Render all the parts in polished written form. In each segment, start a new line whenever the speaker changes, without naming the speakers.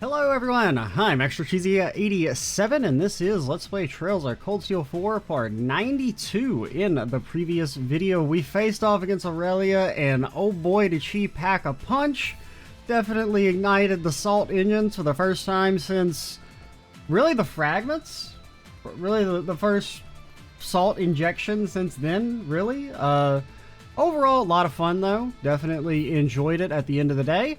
Hello everyone, I'm Extra Cheesy 87 and this is Let's Play Trails of Cold Steel 4 part 92. In the previous video we faced off against Roselia and oh boy did she pack a punch. Definitely ignited the salt engines for the first time since really the fragments. Really the first salt injection since then, really. Overall a lot of fun though, definitely enjoyed it at the end of the day.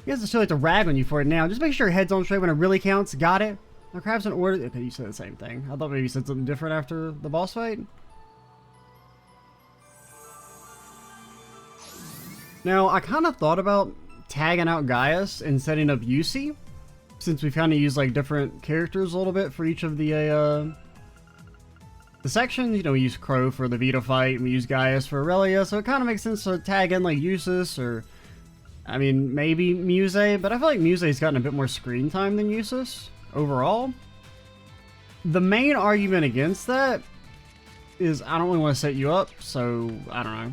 You guys still like to rag on you for it now. Just make sure your head's on straight when it really counts. Got it? Now crab's in order. Okay, you said the same thing. I thought maybe you said something different after the boss fight. Now, I kind of thought about tagging out Gaius and setting up Yusi, since we've kind of used like different characters a little bit for each of the sections. You know, we use Crow for the Vita fight, and we use Gaius for Roselia, so it kind of makes sense to tag in like Eustace or... I mean, maybe Muse, but I feel like Muse's gotten a bit more screen time than Eustace, overall. The main argument against that is I don't really want to set you up, so I don't know.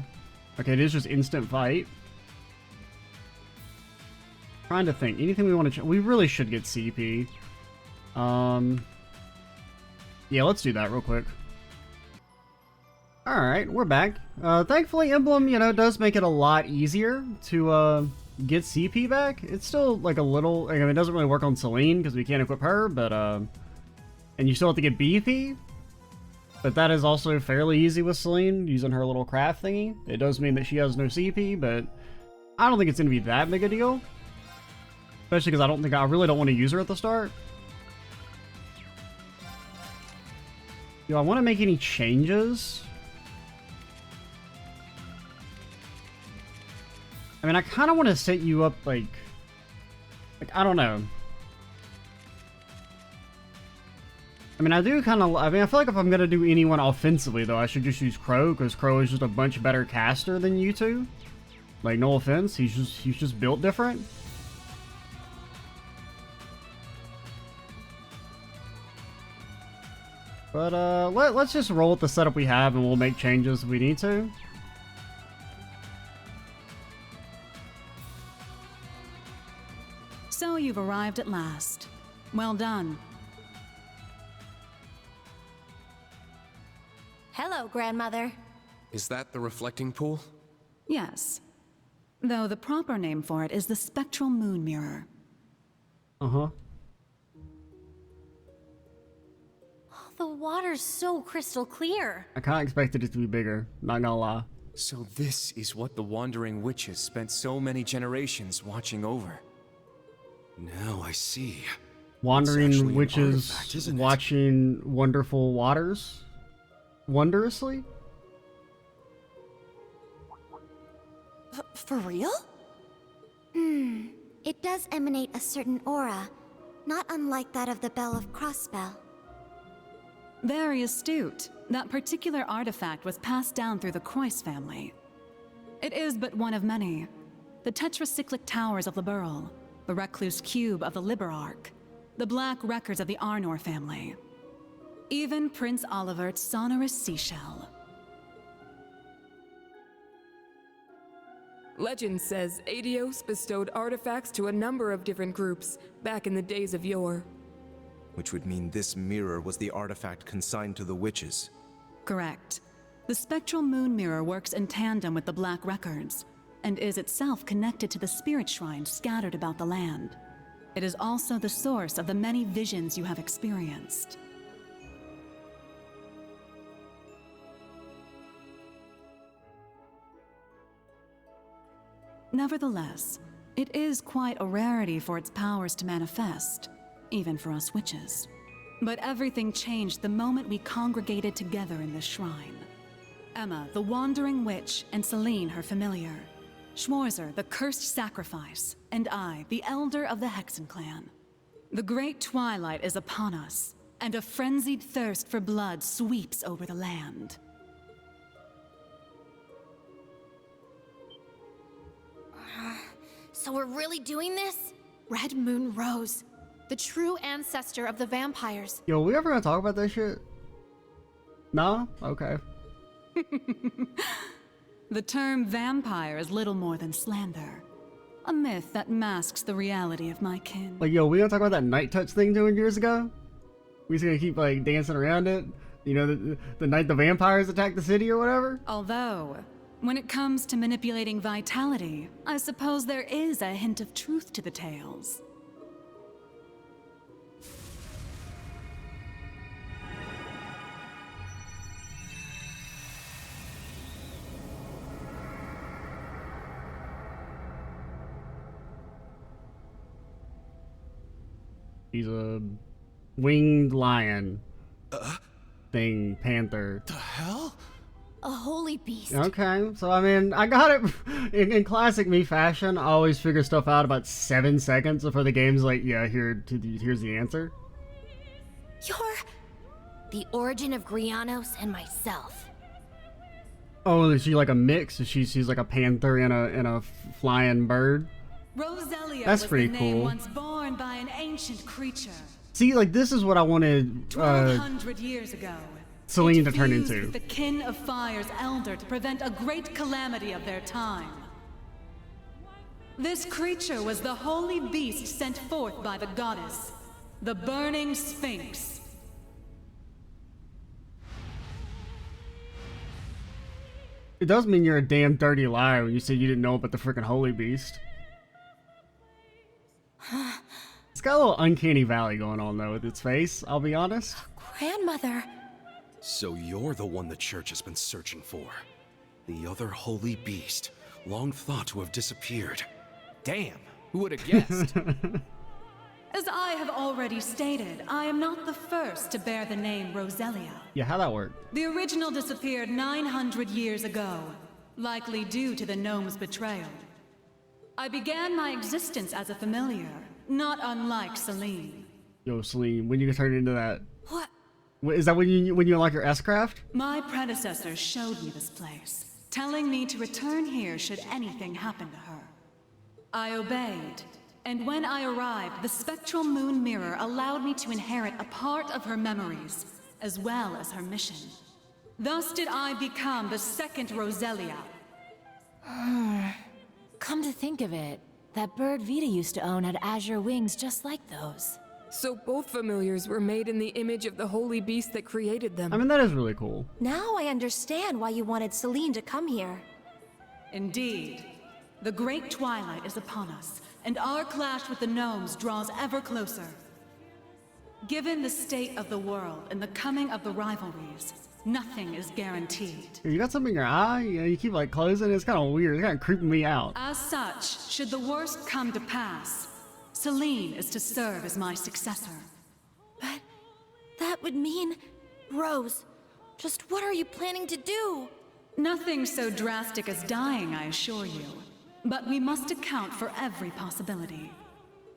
Okay, it is just instant fight. Trying to think, anything we want to... We really should get CP. Yeah, let's do that real quick. Alright, we're back. Thankfully, Emblem, you know, does make it a lot easier to, get CP back. It's still, like, a little... I mean, it doesn't really work on Celine, because we can't equip her, but, and you still have to get BP. But that is also fairly easy with Celine, using her little craft thingy. It does mean that she has no CP, but I don't think it's going to be that big a deal. Especially because I really don't want to use her at the start. Do I want to make any changes? I mean, I kind of want to set you up, like, I don't know. I mean, I do kind of, I feel like if I'm going to do anyone offensively, though, I should just use Crow, because Crow is just a much better caster than you two. Like, no offense, he's just built different. But, let's just roll with the setup we have, and we'll make changes if we need to.
So you've arrived at last. Well done.
Hello, Grandmother.
Is that the reflecting pool?
Yes. Though the proper name for it is the spectral moon mirror.
Uh-huh.
Oh, the water's so crystal clear.
I kind of expected it to be bigger, not gonna lie.
So this is what the wandering witches spent so many generations watching over. Now I see.
Wandering witches watching wonderful waters? Wondrously?
For real?
It does emanate a certain aura, not unlike that of the Bell of Crossbell.
Very astute. That particular artifact was passed down through the Croix family. It is but one of many. The tetracyclic towers of Liberl, the recluse cube of the Liberarch, the black records of the Arnor family. Even Prince Olivert's sonorous seashell.
Legend says Adios bestowed artifacts to a number of different groups back in the days of yore.
Which would mean this mirror was the artifact consigned to the witches.
Correct. The spectral moon mirror works in tandem with the black records, and is itself connected to the spirit shrines scattered about the land. It is also the source of the many visions you have experienced. Nevertheless, it is quite a rarity for its powers to manifest, even for us witches. But everything changed the moment we congregated together in this shrine. Emma, the wandering witch, and Celine, her familiar. Schwarzer, the cursed sacrifice, and I, the elder of the Hexen clan. The great twilight is upon us, and a frenzied thirst for blood sweeps over the land.
So we're really doing this? Red Moon Rose, the true ancestor of the vampires.
Yo, we ever gonna talk about that shit? No? Okay.
The term vampire is little more than slander. a myth that masks the reality of my kin.
Like, yo, we gonna talk about that night touch thing 200 years ago? We just gonna keep, like, dancing around it? You know, the night the vampires attacked the city or whatever?
Although, when it comes to manipulating vitality, I suppose there is a hint of truth to the tales.
He's a winged lion thing, panther.
The hell?
A holy beast.
Okay, so I mean, I got it in classic me fashion. I always figure stuff out about 7 seconds before the game's like, yeah, here's the answer.
You're the origin of Grianos and myself.
Oh, is she like a mix? She's like a panther and a flying bird?
Roselia
That's
was
pretty
the name
cool.
once born by an ancient creature.
See, like, this is what I wanted
1,200 years ago.
Celine
it
to turn
fused
into.
with the kin of Fire's elder to prevent a great calamity of their time. This creature was the holy beast sent forth by the goddess, the burning Sphinx.
It does mean you're a damn dirty liar when you said you didn't know about the freaking holy beast. It's got a little uncanny valley going on though with its face, I'll be honest.
Grandmother.
So you're the one the church has been searching for. The other holy beast, long thought to have disappeared.
Damn, who would have guessed?
As I have already stated, I am not the first to bear the name Roselia.
Yeah, how'd that work?
The original disappeared 900 years ago, likely due to the gnome's betrayal. I began my existence as a familiar, not unlike Celine.
Yo, Celine, when you turn into that?
What?
Is that when you unlock your S-craft?
My predecessors showed me this place, telling me to return here should anything happen to her. I obeyed, and when I arrived, the spectral moon mirror allowed me to inherit a part of her memories, as well as her mission. Thus did I become the second Roselia.
Come to think of it, that bird Vita used to own had azure wings just like those.
So both familiars were made in the image of the holy beast that created them.
I mean, that is really cool.
Now I understand why you wanted Celine to come here.
Indeed. The great twilight is upon us, and our clash with the gnomes draws ever closer. Given the state of the world and the coming of the rivalries, nothing is guaranteed.
You got something in your eye? You keep like closing. It's kind of weird. It's kind of creeping me out.
As such, should the worst come to pass, Celine is to serve as my successor.
But that would mean... Rose, just what are you planning to do?
Nothing so drastic as dying, I assure you. But we must account for every possibility.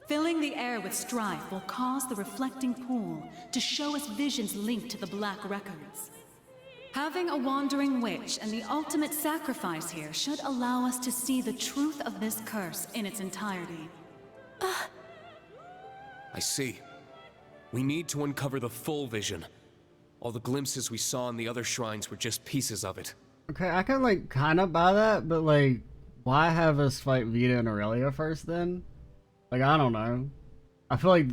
Filling the air with strife will cause the reflecting pool to show us visions linked to the Black Records. Having a wandering witch and the ultimate sacrifice here should allow us to see the truth of this curse in its entirety.
I see. We need to uncover the full vision. All the glimpses we saw in the other shrines were just pieces of it.
Okay, I can like kind of buy that, but like, why have us fight Vita and Aurelia first then? Like, I don't know. I feel like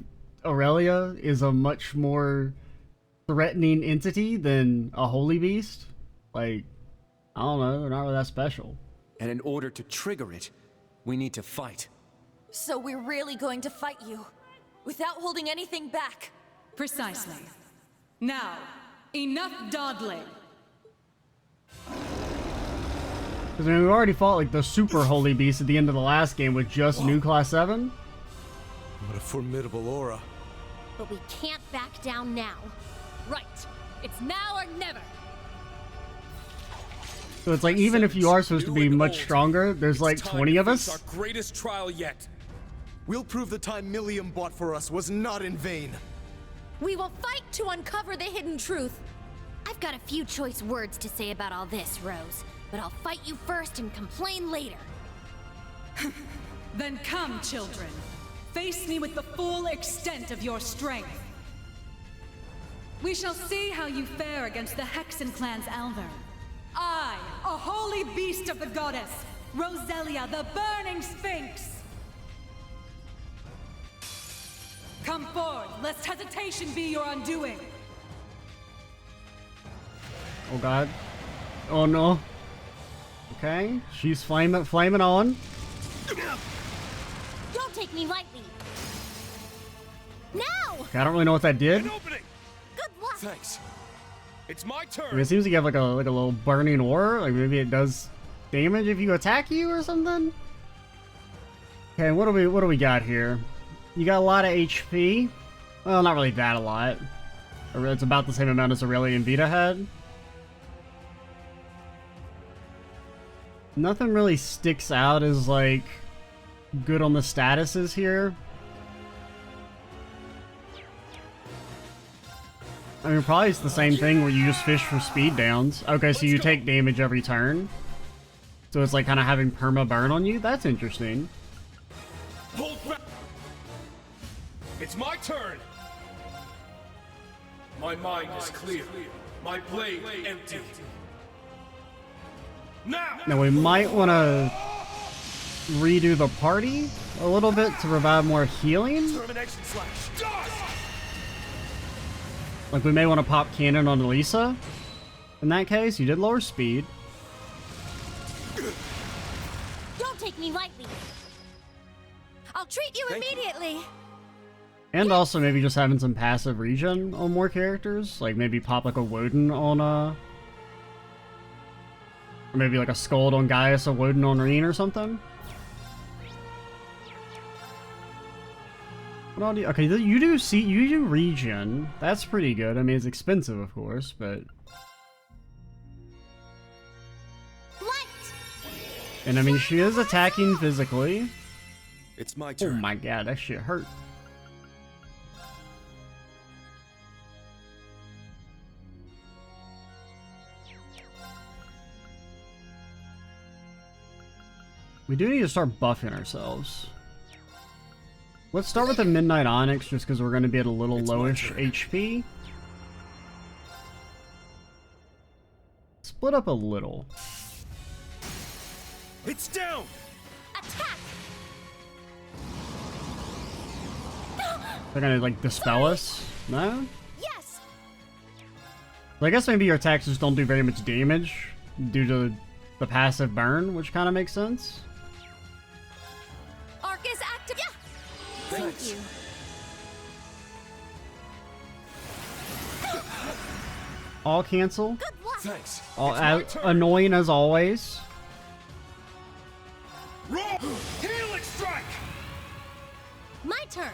Aurelia is a much more threatening entity than a holy beast. Like, I don't know, they're not really that special.
And in order to trigger it, we need to fight.
So we're really going to fight you, without holding anything back.
Precisely. Now, enough dawdling.
Because I mean, we already fought like the super holy beast at the end of the last game with just new class 7.
What a formidable aura.
But we can't back down now.
Right. It's now or never.
So it's like, even if you are supposed to be much stronger, there's like 20 of us.
Our greatest trial yet.
We'll prove the time Milliam bought for us was not in vain.
We will fight to uncover the hidden truth. I've got a few choice words to say about all this, Rose. But I'll fight you first and complain later.
Then come, children. Face me with the full extent of your strength. We shall see how you fare against the Hexen clan's elder. I, a holy beast of the goddess, Roselia, the burning Sphinx. Come forward, lest hesitation be your undoing.
Oh god. Oh no. Okay, she's flaming on.
Don't take me lightly. Now!
Okay, I don't really know what that did.
An opening.
Good luck.
Thanks. It's my
I mean,
turn.
it seems like you have like a little burning aura. Like maybe it does damage if you attack you or something. Okay, what do we got here? You got a lot of HP. Well, not really that a lot. It's about the same amount as Roselia and Vita had. Nothing really sticks out as like good on the statuses here. I mean, probably it's the same thing where you just fish for speed downs. Okay, so you take damage every turn. So it's like kind of having perma burn on you. That's interesting.
Hold back. It's my turn. My mind is clear. My blade empty.
Now we might want to redo the party a little bit to provide more healing.
Termination slash. Dodge!
Like we may want to pop cannon on Elisa. In that case, you did lower speed.
Don't take me lightly. I'll treat you immediately.
And also maybe just having some passive regen on more characters. Like maybe pop like a Woden on or maybe like a Skuld on Gaius, a Woden on Reen or something. What all do you, okay, you do regen. That's pretty good. I mean, it's expensive, of course, but.
Light.
And I mean, she is attacking physically.
It's my
Oh
turn.
my god, that shit hurt. We do need to start buffing ourselves. Let's start with the Midnight Onyx just because we're going to be at a little lowish HP. Split up a little.
It's down.
Attack.
They're going to like dispel us? No?
Yes.
Well, I guess maybe your attacks just don't do very much damage due to the passive burn, which kind of makes sense.
Arc is active. Yeah. Thank you.
All cancel.
Good luck.
Thanks.
All
It's my turn.
annoying as always.
Roll. Healing strike.
My turn.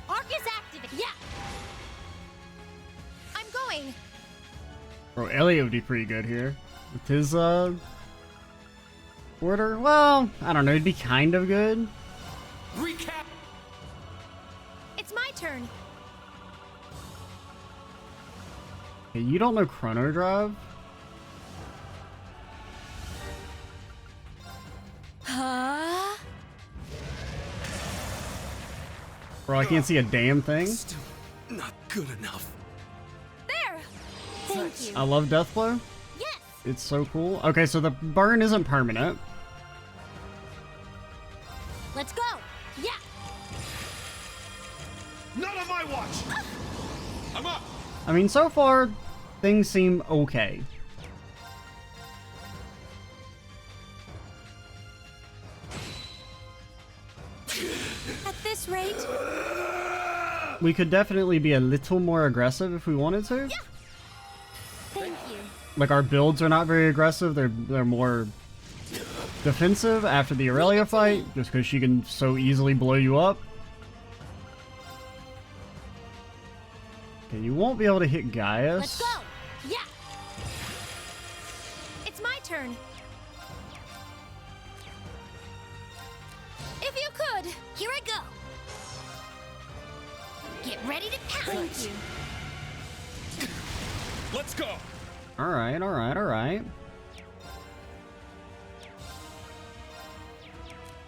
Arc is active. Yeah. I'm going.
Bro, Elliot would be pretty good here. With his, order? Well, I don't know, it'd be kind of good.
Recap.
It's my turn.
Okay, you don't know Chrono Drive?
Huh?
Bro, I can't see a damn thing.
Still not good enough.
There. Thank you.
I love Deathblow.
Yes.
It's so cool. Okay, so the burn isn't permanent.
Let's go. Yeah.
None of my watch. I'm up.
I mean, so far, things seem okay.
At this rate.
We could definitely be a little more aggressive if we wanted to.
Yeah. Thank you.
Like, our builds are not very aggressive. They're more defensive after the Aurelia fight, just because she can so easily blow you up. Okay, you won't be able to hit Gaius.
Let's go. Yeah. It's my turn. If you could, here I go. Get ready to pounce. Thank you.
Let's go.
Alright, alright, alright.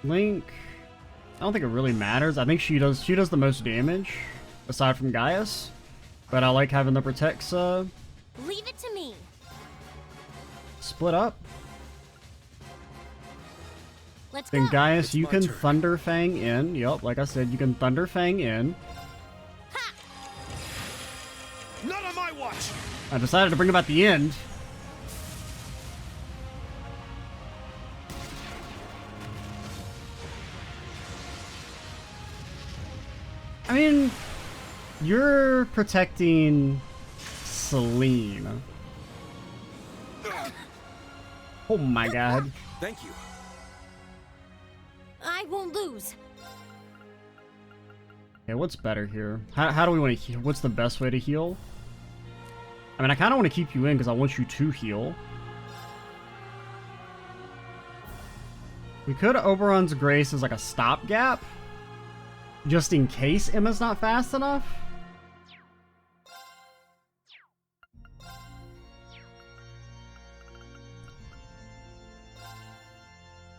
Link. I don't think it really matters. I think she does the most damage, aside from Gaius. But I like having the protects
Leave it to me.
split up.
Let's Let's
Then
go.
Gaius,
It's
you
my
can
turn.
Thunder Fang in. Yup, like I said, you can Thunder Fang in.
Not on my watch!
I decided to bring him at the end. I mean, you're protecting Celine. Oh my god.
Thank you.
I won't lose.
Okay, what's better here? How do we want to heal? What's the best way to heal? I mean, I kind of want to keep you in because I want you to heal. We could Oberon's Grace as like a stopgap, just in case Emma's not fast enough.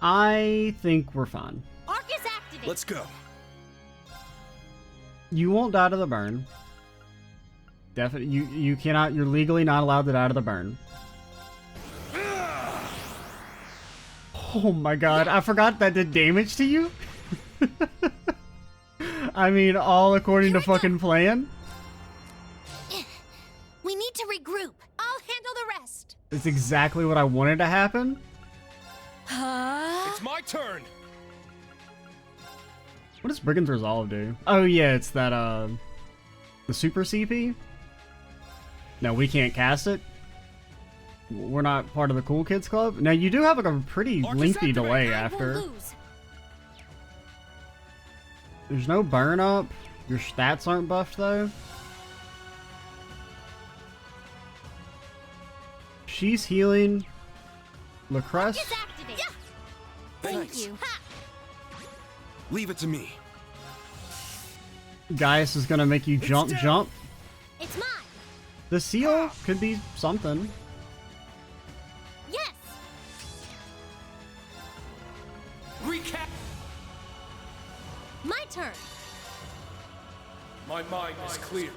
I think we're fine.
Arc is activated.
Let's go.
You won't die to the burn. Definitely, you cannot. You're legally not allowed to die to the burn. Oh my god! I forgot that did damage to you. I mean, all according to fucking plan.
We need to regroup. I'll handle the rest.
It's exactly what I wanted to happen.
It's my turn!
What does Brigand's Resolve do? Oh yeah, it's that the Super CP. No, we can't cast it. We're not part of the Cool Kids Club. Now you do have like a pretty lengthy delay
I
after.
won't lose.
There's no burn up. Your stats aren't buffed though. She's healing. Lacresse.
Arc is activated. Yeah.
Thanks.
Thank you. Ha!
Leave it to me.
Gaius is gonna make you jump.
It's mine.
The seal could be something.
Yes.
Recap!
My turn.
My mind is clear.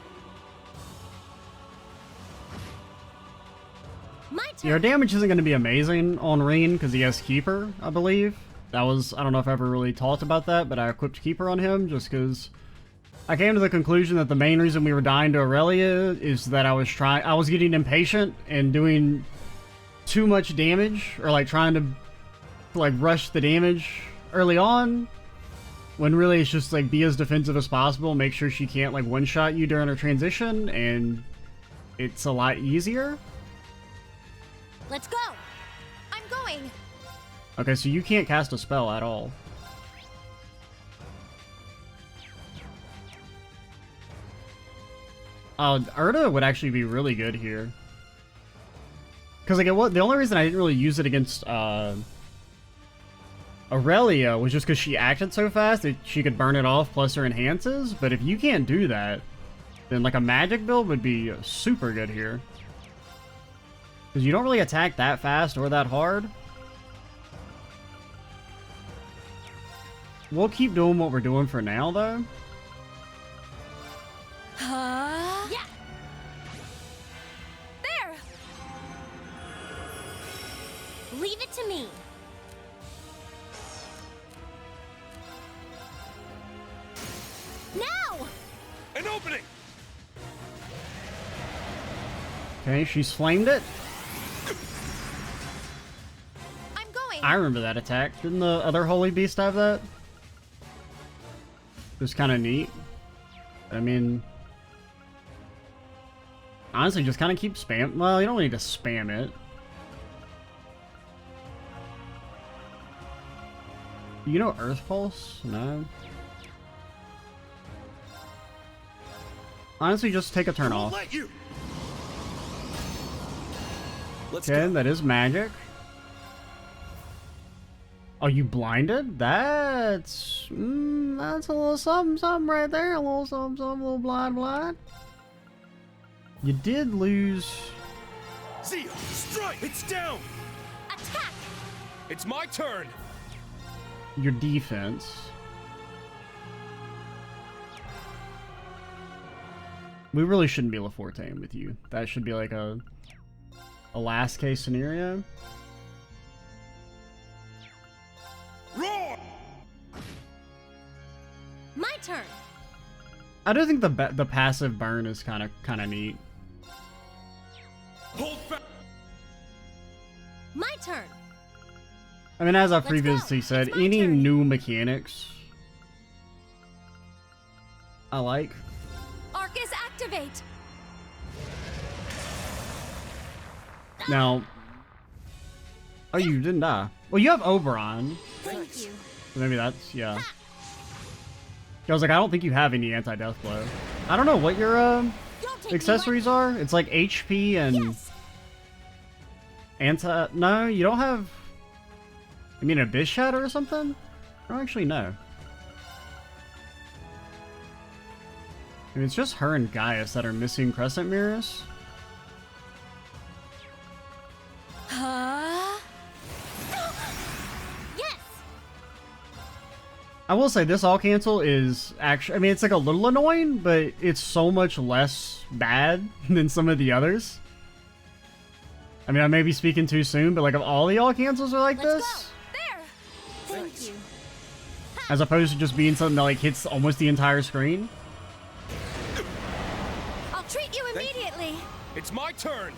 My turn.
Your damage isn't going to be amazing on Reen because he has Keeper, I believe. I don't know if I ever really talked about that, but I equipped Keeper on him just because I came to the conclusion that the main reason we were dying to Aurelia is that I was getting impatient and doing too much damage, or like trying to like rush the damage early on, when really it's just like be as defensive as possible, make sure she can't like one-shot you during her transition, and it's a lot easier.
Let's go. I'm going.
Okay, so you can't cast a spell at all. Urda would actually be really good here. Because like the only reason I didn't really use it against Aurelia was just because she acted so fast that she could burn it off plus her enhances. But if you can't do that, then like a magic build would be super good here. Because you don't really attack that fast or that hard. We'll keep doing what we're doing for now, though.
Yeah. There. Leave it to me. Now.
An opening!
Okay, she's flamed it.
I'm going.
I remember that attack. Didn't the other Holy Beast have that? It was kind of neat. I mean, honestly, just kind of keep spam. Well, you don't need to spam it. You know Earth Pulse? No. Honestly, just take a turn off.
Let you. Let's
Okay,
go.
that is magic. Oh, you blinded? That's a little something, something right there. A little something, something, a little blind. You did lose.
Zia, strike! It's down!
Attack.
It's my turn!
Your defense. We really shouldn't be Laforte with you. That should be like a last case scenario.
Roll!
My turn.
I do think the passive burn is kind of neat.
Hold fast.
My turn.
I mean, as I've
Let's
previously
go.
said,
It's my
any
turn.
new mechanics I like.
Arcus activate.
Now, oh, you didn't die. Well, you have Oberon.
Thank you.
So maybe that's, yeah. I was like, I don't think you have any anti-death blow. I don't know what your
Don't take
accessories are. It's like HP and
Yes.
anti. No, you don't have. You mean Abyss Shatter or something? I don't actually know. I mean, it's just her and Gaius that are missing Crescent Mirrors.
Huh? Yes.
I will say this all cancel is actually, I mean, it's like a little annoying, but it's so much less bad than some of the others. I mean, I may be speaking too soon, but like if all the all cancels are like
Let's
this,
go. There. Thank you.
as opposed to just being something that like hits almost the entire screen.
I'll treat you immediately.
It's my turn.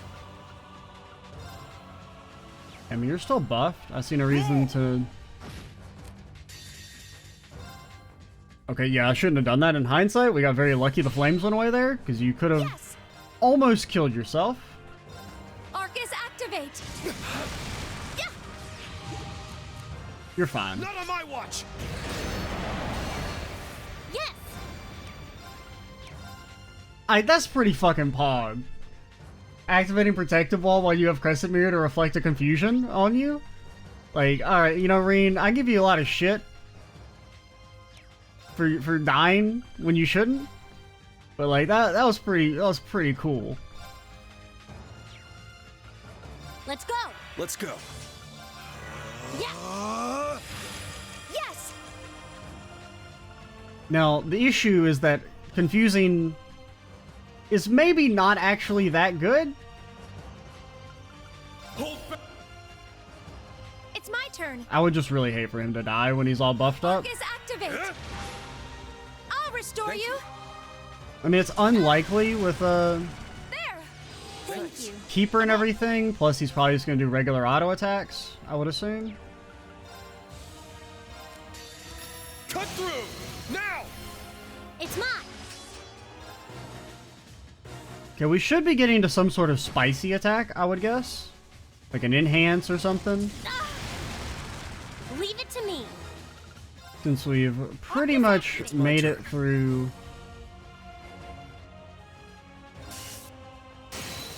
I mean, you're still buffed. I see no reason to... Okay, yeah, I shouldn't have done that in hindsight. We got very lucky the flames went away there, because you could have
Yes.
almost killed yourself.
Arcus activate. Yeah.
You're fine.
Not on my watch.
Yes.
That's pretty fucking pog. Activating Protective Wall while you have Crescent Mirror to reflect a confusion on you? Like, alright, you know, Reen, I give you a lot of shit for dying when you shouldn't. But like that was pretty cool.
Let's go.
Let's go.
Yeah. Yes.
Now, the issue is that confusing is maybe not actually that good.
Hold fast.
It's my turn.
I would just really hate for him to die when he's all buffed up.
Arcus activate. I'll restore you.
I mean, it's unlikely with
There. Thank you.
Keeper and everything, plus he's probably just going to do regular auto attacks, I would assume.
Cut through now.
It's mine.
Okay, we should be getting to some sort of spicy attack, I would guess. Like an enhance or something.
Leave it to me.
Since we've pretty much made it through...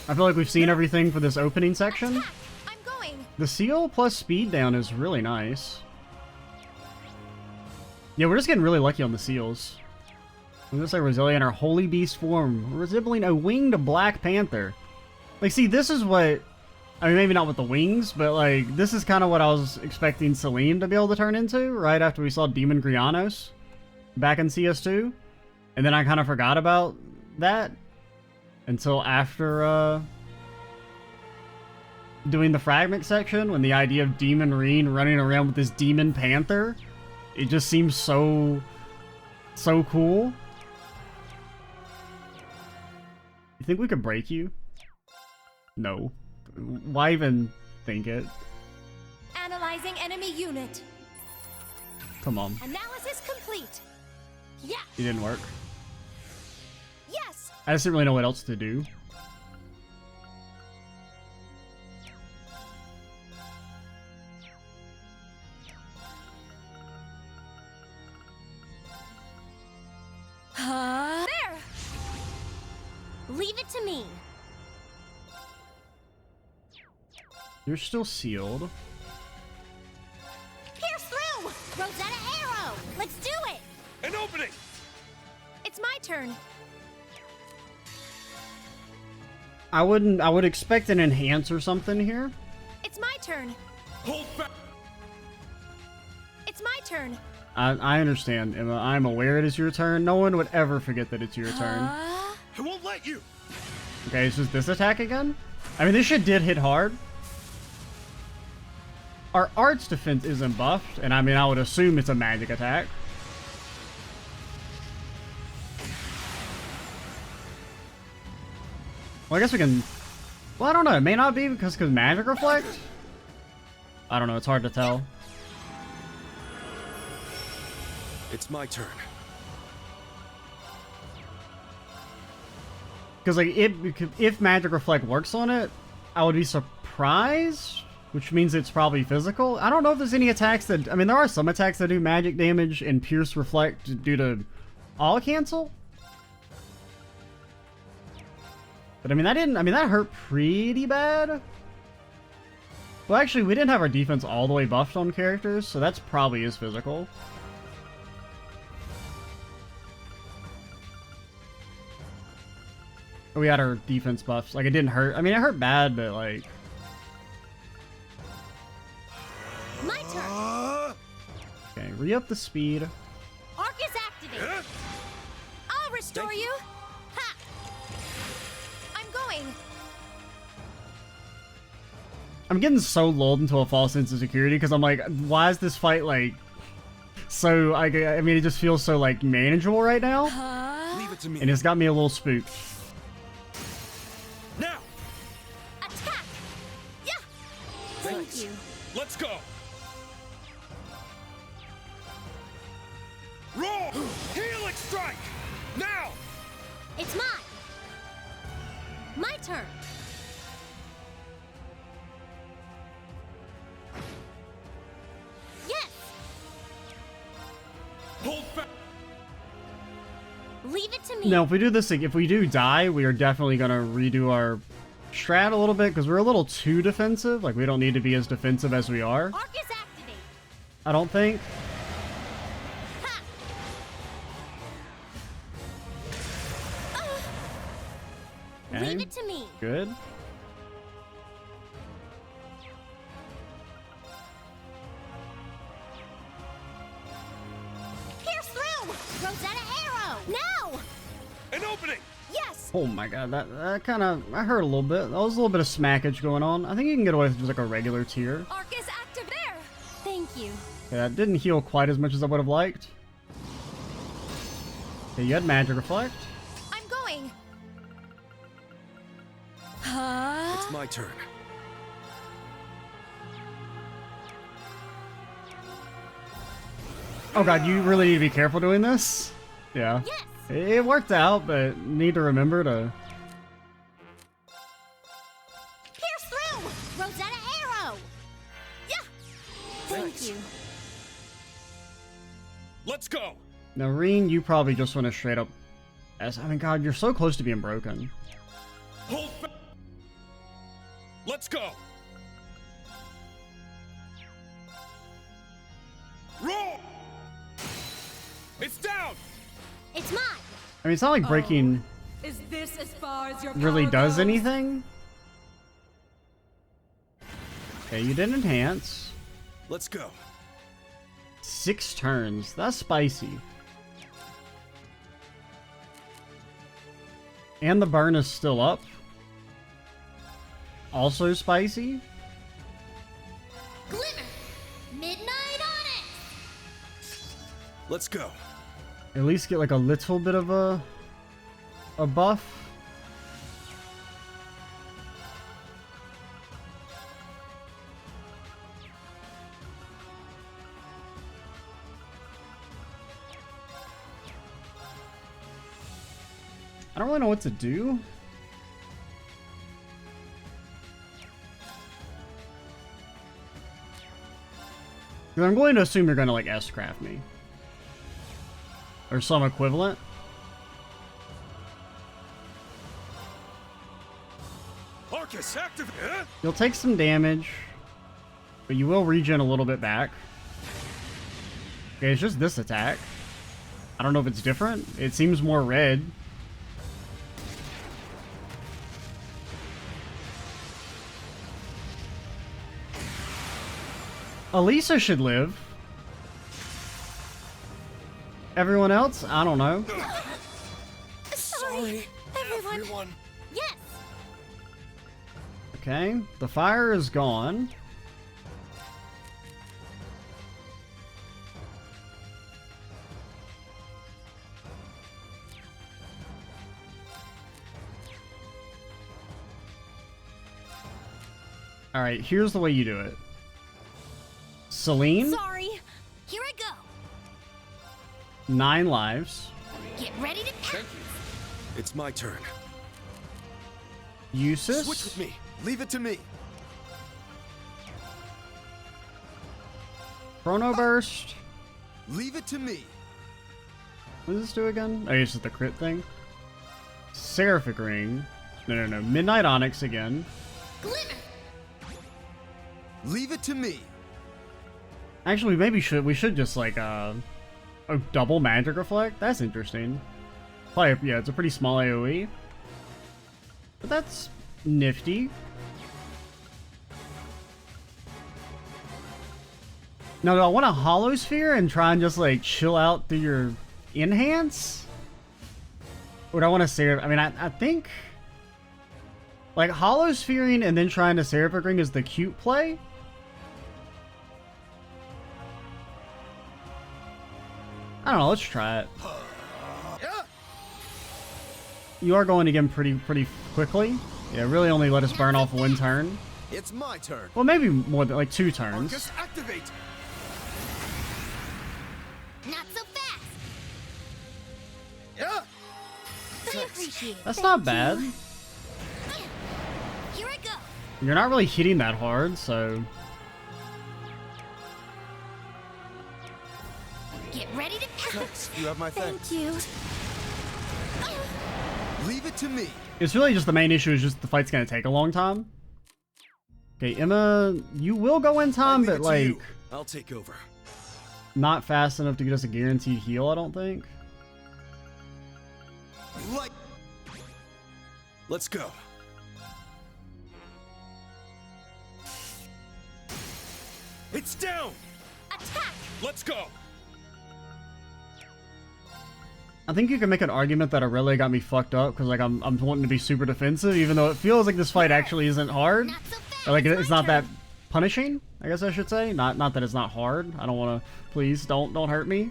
I feel like we've seen everything for this opening section.
Attack. I'm going.
The seal plus speed down is really nice. Yeah, we're just getting really lucky on the seals. It looks like Roselia in her holy beast form, resembling a winged Black Panther. Like, see, this is what... I mean, maybe not with the wings, but, like, this is kind of what I was expecting Celine to be able to turn into, right after we saw Demon Grianos back in CS2. And then I kind of forgot about that until after, doing the fragment section, when the idea of Demon Reen running around with this Demon Panther, it just seems so cool. You think we could break you? No. Why even think it?
Analyzing enemy unit.
Come on.
Analysis complete. Yeah.
It didn't work.
Yes.
I just didn't really know what else to do.
There. Leave it to me.
You're still sealed.
Pierce through. Rosetta arrow. Let's do it.
An opening.
It's my turn.
I would expect an enhance or something here.
It's my turn.
Hold fast.
It's my turn.
I understand, Emma. I'm aware it is your turn. No one would ever forget that it's your turn.
I won't let you.
Okay, it's just this attack again? I mean, this shit did hit hard. Our arts defense isn't buffed, and I mean, I would assume it's a magic attack. Well, I guess we can... Well, I don't know. It may not be because magic reflect? I don't know. It's hard to tell.
It's my turn.
Because, like, if magic reflect works on it, I would be surprised, which means it's probably physical. I don't know if there's any attacks that... I mean, there are some attacks that do magic damage and pierce reflect due to all cancel. But, I mean, that hurt pretty bad. Well, actually, we didn't have our defense all the way buffed on characters, so that's probably is physical. We had our defense buffs. Like, it didn't hurt. I mean, it hurt bad, but, like...
My turn.
Okay, re-up the speed.
Arcus activate. I'll restore you. Ha! I'm going.
I'm getting so lulled into a false sense of security, because I'm like, why is this fight, like... So, I mean, it just feels so, like, manageable right now.
Leave it to me.
And it's got me a little spooked.
Now!
Attack! Yeah! Thank you.
Let's go! Roll! Helix strike! Now!
It's mine. My turn. Yes!
Hold fast!
Leave it to me.
Now, if we do this, if we do die, we are definitely going to redo our strat a little bit, because we're a little too defensive. Like, we don't need to be as defensive as we are.
Arcus activate.
I don't think.
Ha!
Okay.
Leave it to me.
Good.
Pierce through! Rosetta arrow! Now!
An opening!
Yes!
Oh my god, that kind of... I hurt a little bit. That was a little bit of smackage going on. I think you can get away with just like a regular tier.
Arcus active there! Thank you.
Yeah, that didn't heal quite as much as I would have liked. Okay, you had magic reflect.
I'm going.
It's my turn.
Oh god, you really need to be careful doing this. Yeah.
Yes!
It worked out, but need to remember to...
Pierce through! Rosetta arrow! Yeah! Thank you.
Let's go!
Now, Reen, you probably just want to straight up... I mean, god, you're so close to being broken.
Hold fast! Let's go! Roll! It's down!
It's mine!
I mean, it's not like breaking
Is this as far as your
really
power
does
goes?
anything. Okay, you did enhance.
Let's go.
6 turns. That's spicy. And the burn is still up. Also spicy.
Glimmer! Midnight on it!
Let's go.
At least get like a little bit of a buff. I don't really know what to do. Because I'm going to assume you're going to like S-craft me. Or some equivalent.
Arcus, activate!
You'll take some damage, but you will regen a little bit back. Okay, it's just this attack. I don't know if it's different. It seems more red. Elisa should live. Everyone else? I don't know.
Sorry, everyone. Yes!
Okay, the fire is gone. Alright, here's the way you do it. Celine,
Sorry. Here I go.
9 lives.
Get ready to
Thank you.
It's my turn.
Eustace.
Switch with me. Leave it to me.
Chrono Burst.
Leave it to me.
What does this do again? Oh, this is the crit thing. Seraphic Ring. No. Midnight Onyx again.
Glimmer.
Leave it to me.
Actually, maybe we should just like a double magic reflect. That's interesting. Probably, yeah, it's a pretty small AoE, but that's nifty. Now, do I want a Hollow Sphere and try and just like chill out through your enhance? Or do I want to Seraph? I mean, I think like Hollow Sphering and then trying to Seraphic Ring is the cute play. I don't know, let's try it. You are going again pretty quickly. Yeah, really only let us burn off 1 turn.
It's my turn.
Well, maybe more than like 2 turns.
Arcus, activate.
Not so fast.
Yeah.
I appreciate it.
That's not bad.
Here I go.
You're not really hitting that hard, so...
Get ready to
Thanks. You have my thanks.
Thank you.
Leave it to me.
It's really just the main issue is just the fight's gonna take a long time. Okay, Emma, you will go in time, but like...
I'll take over.
Not fast enough to get us a guaranteed heal, I don't think.
Let's go. It's down.
attack.
Let's go.
I think you can make an argument that Aurelia got me fucked up because like I'm wanting to be super defensive, even though it feels like this fight actually isn't hard.
Not so fast.
Or, like it's not
My
that punishing, I guess I should say. Not that it's not hard. I don't want to. Please don't hurt me.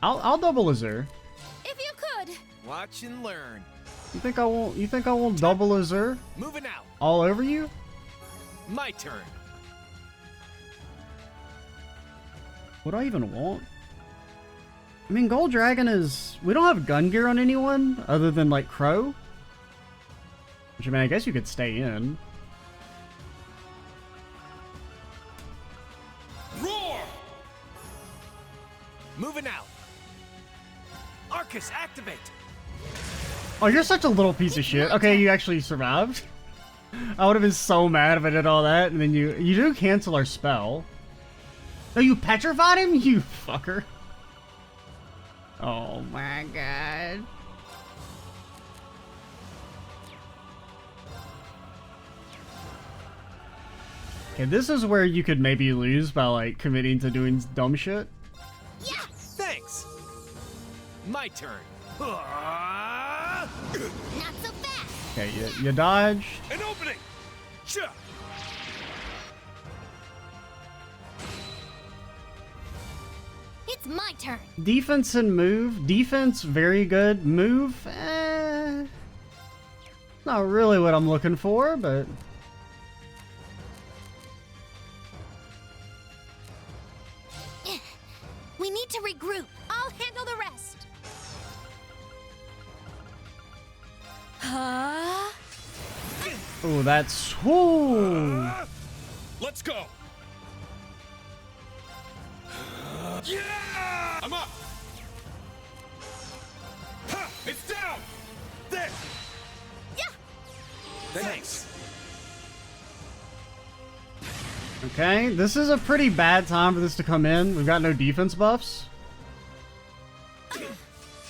I'll double Azure.
If you could.
Watch and learn.
You think I won't? You think I won't double Azure
Moving out.
all over you?
My turn.
What do I even want? I mean, Gold Dragon is... We don't have gun gear on anyone other than, like, Crow. Which, I mean, I guess you could stay in.
Roar! Moving out. Arcus, activate.
Oh, you're such a little piece of shit. Okay, you actually survived. I would have been so mad if I did all that, and then you do cancel our spell. No, you petrified him, you fucker. Oh my god. Okay, this is where you could maybe lose by like committing to doing dumb shit.
Yeah.
Thanks. My turn.
Not so fast.
Okay, you dodged.
An opening. Sure.
It's my turn.
Defense and move. Defense, very good. Move, not really what I'm looking for, but...
We need to regroup. I'll handle the rest.
Oh, that's... Ooh.
Let's go. Yeah! I'm up. Ha! It's down. There.
Yeah.
Thanks.
Okay, this is a pretty bad time for this to come in. We've got no defense buffs.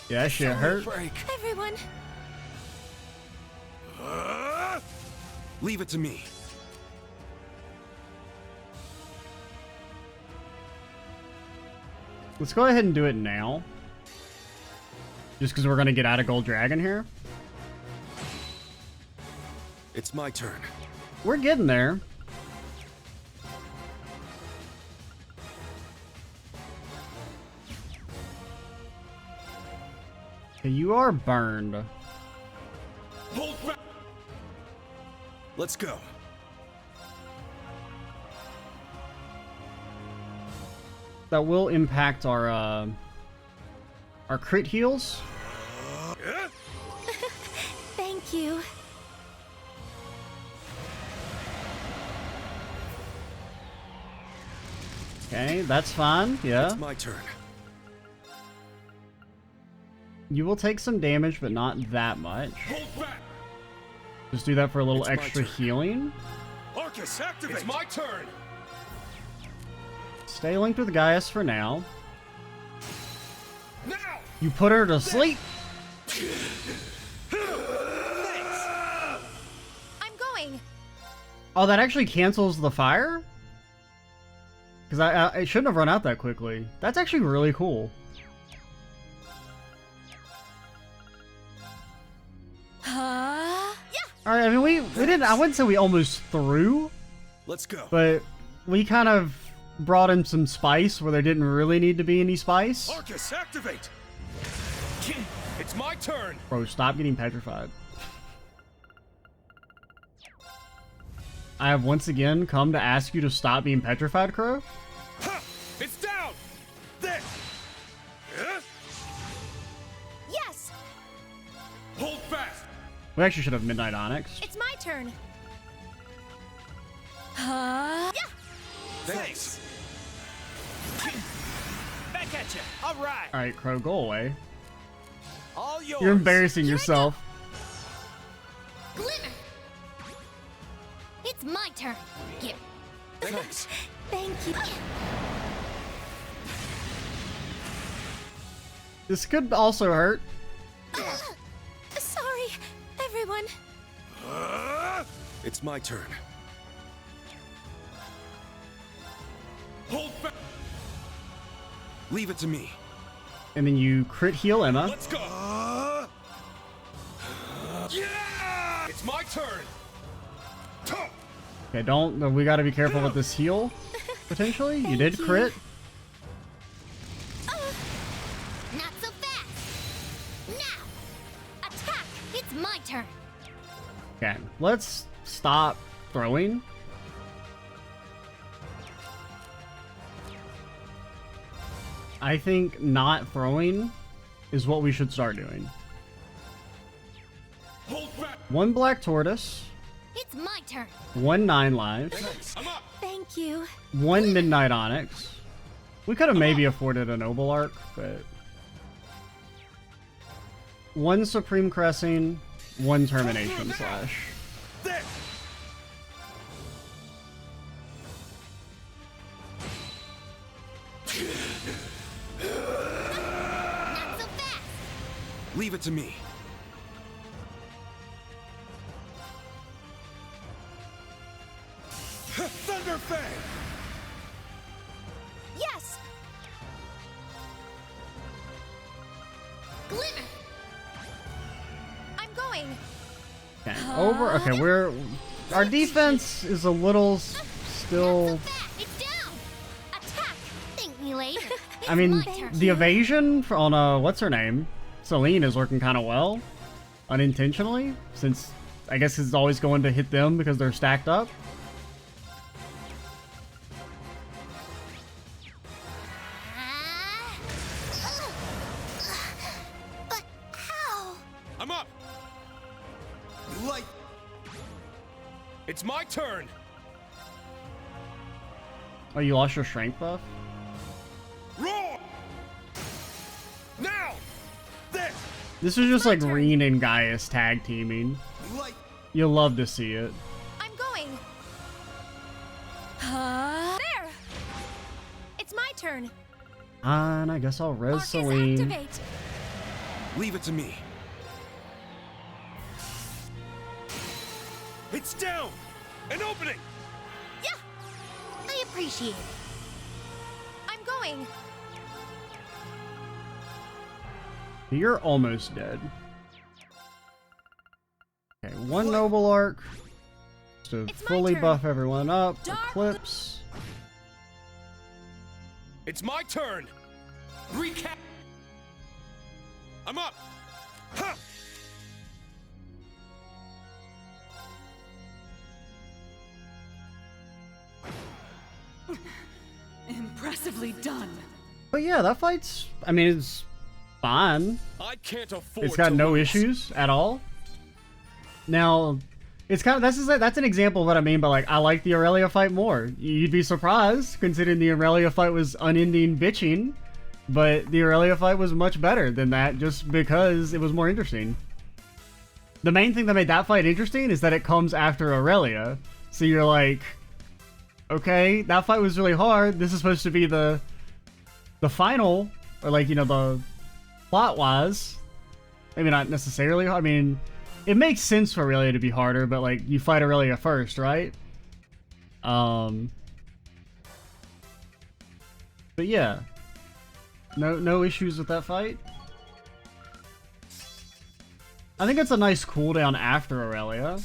Yeah, shit hurt.
Break.
Everyone.
Leave it to me.
Let's go ahead and do it now. Just because we're going to get out of Gold Dragon here.
It's my turn.
We're getting there. Okay, you are burned.
Hold back. Let's go.
That will impact our crit heals.
Thank you.
Okay, that's fine. Yeah.
It's my turn.
You will take some damage, but not that much.
Hold back!
Just do that for a little
It's my
extra
turn.
healing.
Arcus, activate! It's my turn!
Stay linked with Gaius for now.
Now!
You put her to sleep.
I'm going.
Oh, that actually cancels the fire? Because it shouldn't have run out that quickly. That's actually really cool. Alright, I mean, we didn't, I wouldn't say we almost threw,
Let's go.
but we kind of brought in some spice where there didn't really need to be any spice.
Arcus, activate! It's my turn!
Bro, stop getting petrified. I have once again come to ask you to stop being petrified, Crow.
Ha! It's down! There!
Yes,
Hold fast!
We actually should have Midnight Onyx.
it's my turn.
Thanks! Back at you! Alright!
Alright, Crow, go away.
All yours!
You're embarrassing
Here I
yourself.
Glimmer. It's my turn. Give.
Thanks!
Thank you.
This could also hurt.
Sorry, everyone.
It's my turn.
Hold fast!
Leave it to me.
And then you crit heal Emma.
Let's go! Yeah! It's my turn! Tuh!
Okay, we gotta be careful with this heal, potentially. You did crit.
Not so fast. Now, attack. It's my turn.
Okay, let's stop throwing. I think not throwing is what we should start doing.
Hold back!
One Black Tortoise,
It's my turn.
one 9 lives,
Thanks! I'm up!
Thank you.
one Midnight Onyx. We could have maybe afforded a Noble Arc, but... one Supreme Cressing, one Termination Slash.
There!
Not so fast.
Leave it to me.
Thunder Fang!
Yes. Glimmer. I'm going.
Okay, our defense is a little still...
Not so fast. It's down. Attack. Thank me later.
I mean,
My turn.
the evasion on, what's her name? Celine is working kind of well. Unintentionally, since I guess it's always going to hit them because they're stacked up.
But how?
I'm up! Light! It's my turn!
Oh, you lost your strength buff?
Roar! Now! There!
This is just like Reen and Gaius tag teaming.
Light!
You'll love to see it.
I'm going. There. It's my turn.
And I guess I'll res
Arcus,
Celine.
activate.
Leave it to me.
It's down! An opening!
Yeah. I appreciate it. I'm going.
You're almost dead. Okay, one Noble Arc. To
It's my
fully
turn.
buff everyone up.
Dark-
Eclipse.
It's my turn! Recap! I'm up! Ha!
impressively done.
But yeah, that fight's, I mean, it's fine.
I can't afford
It's got
to
no
lose.
issues at all. Now, it's kind of, that's an example of what I mean by, like, I like the Aurelia fight more. You'd be surprised, considering the Aurelia fight was unending bitching, but the Aurelia fight was much better than that just because it was more interesting. The main thing that made that fight interesting is that it comes after Aurelia. So you're like, okay, that fight was really hard. This is supposed to be the final, or like, you know, the plot-wise. Maybe not necessarily. I mean, it makes sense for Aurelia to be harder, but like, you fight Aurelia first, right? But yeah. No issues with that fight. I think it's a nice cooldown after Aurelia.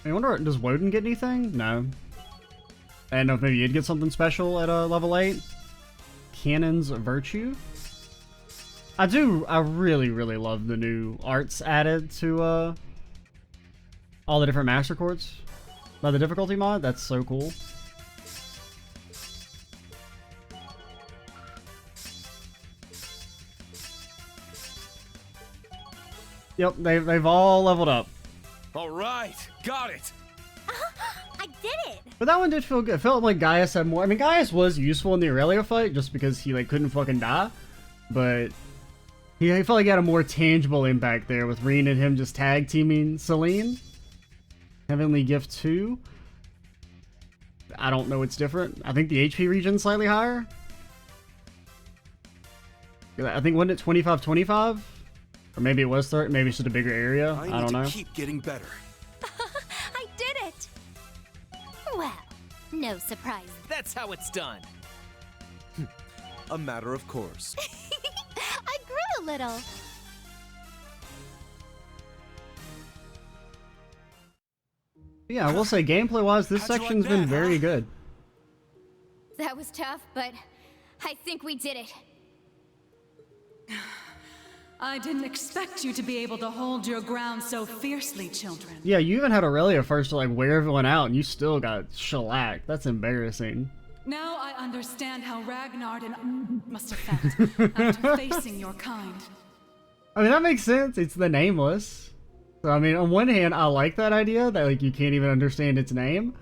I wonder, does Woden get anything? No. I don't know if maybe you'd get something special at level 8. Cannon's Virtue. I really, really love the new arts added to all the different master chords by the difficulty mod. That's so cool. Yep, they've all leveled up.
All right, got it.
I did it!
But that one did feel good. It felt like Gaius had more. I mean, Gaius was useful in the Aurelia fight just because he like couldn't fucking die, but he felt like he had a more tangible impact there with Reen and him just tag teaming Celine. Heavenly Gift 2. I don't know what's different. I think the HP region's slightly higher. I think wasn't it 25-25? Or maybe it was 30. Maybe it's just a bigger area. I don't know.
I need to keep getting better.
I did it! Well, no surprise.
That's how it's done.
A matter of course.
I grew a little.
Yeah, I will say gameplay-wise, this
How'd you
section's
like
been
that,
very
huh?
good.
That was tough, but I think we did it.
I didn't expect you to be able to hold your ground so fiercely, children.
Yeah, you even had Aurelia first to like wear everyone out, and you still got shellacked. That's embarrassing.
Now I understand how Ragnar must have felt after facing your kind.
I mean, that makes sense. It's the Nameless. So, I mean, on one hand, I like that idea that like you can't even understand its name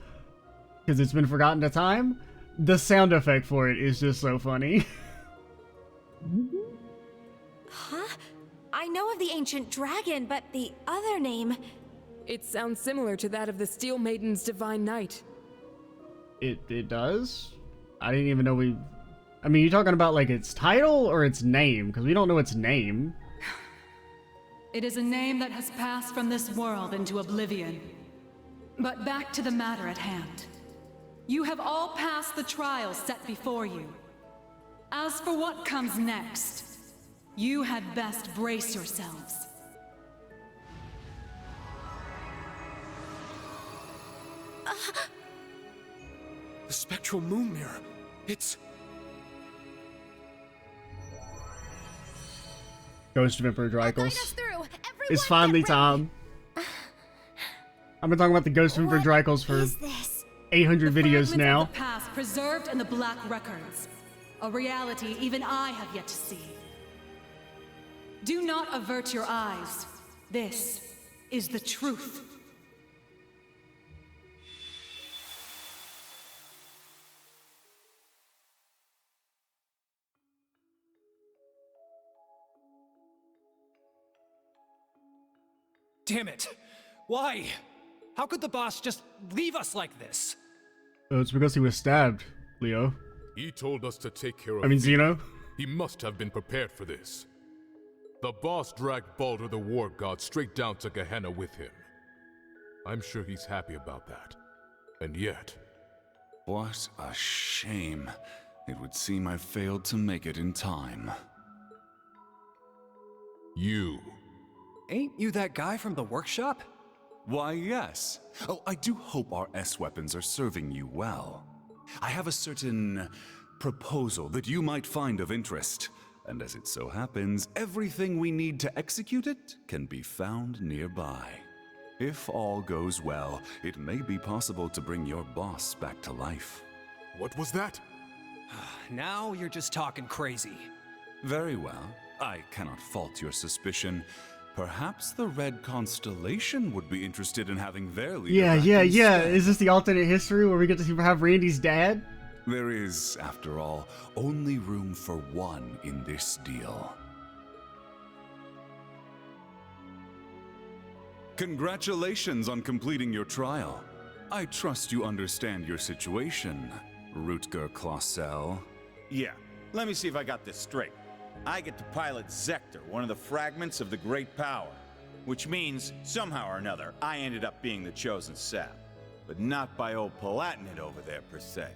because it's been forgotten to time. The sound effect for it is just so funny.
Huh? I know of the ancient dragon, but the other name...
It sounds similar to that of the Steel Maiden's divine knight.
It does? I didn't even know we... I mean, you talking about like its title or its name? Because we don't know its name.
It is a name that has passed from this world into oblivion. But back to the matter at hand. You have all passed the trials set before you. As for what comes next, you had best brace yourselves.
The spectral moon mirror. It's...
Ghost of Emperor Drykos.
Through.
It's finally time. I've been talking about the Ghost of Emperor Drykos for
This.
800 videos
Fragments
now.
of the past preserved in the Black Records. A reality even I have yet to see. Do not avert your eyes. This is the truth.
Damn it. Why? How could the boss just leave us like this?
Oh, it's because he was stabbed, Leo.
He told us to take care of
I mean, Zeno.
He must have been prepared for this. The boss dragged Baldur the War God straight down to Gehenna with him. I'm sure he's happy about that. And yet...
What a shame. It would seem I failed to make it in time.
You...
Ain't you that guy from the workshop?
Why, yes. Oh, I do hope our S-weapons are serving you well. I have a certain proposal that you might find of interest. And as it so happens, everything we need to execute it can be found nearby. If all goes well, it may be possible to bring your boss back to life.
What was that?
Now you're just talking crazy.
Very well. I cannot fault your suspicion. Perhaps the Red Constellation would be interested in having their leader back
Yeah.
instead.
Is this the alternate history where we get to have Randy's dad?
There is, after all, only room for one in this deal. Congratulations on completing your trial. I trust you understand your situation, Rutger Clausel.
Yeah, let me see if I got this straight. I get to pilot Zector, one of the fragments of the Great Power. Which means, somehow or another, I ended up being the chosen sap. But not by old Palatinate over there, per se.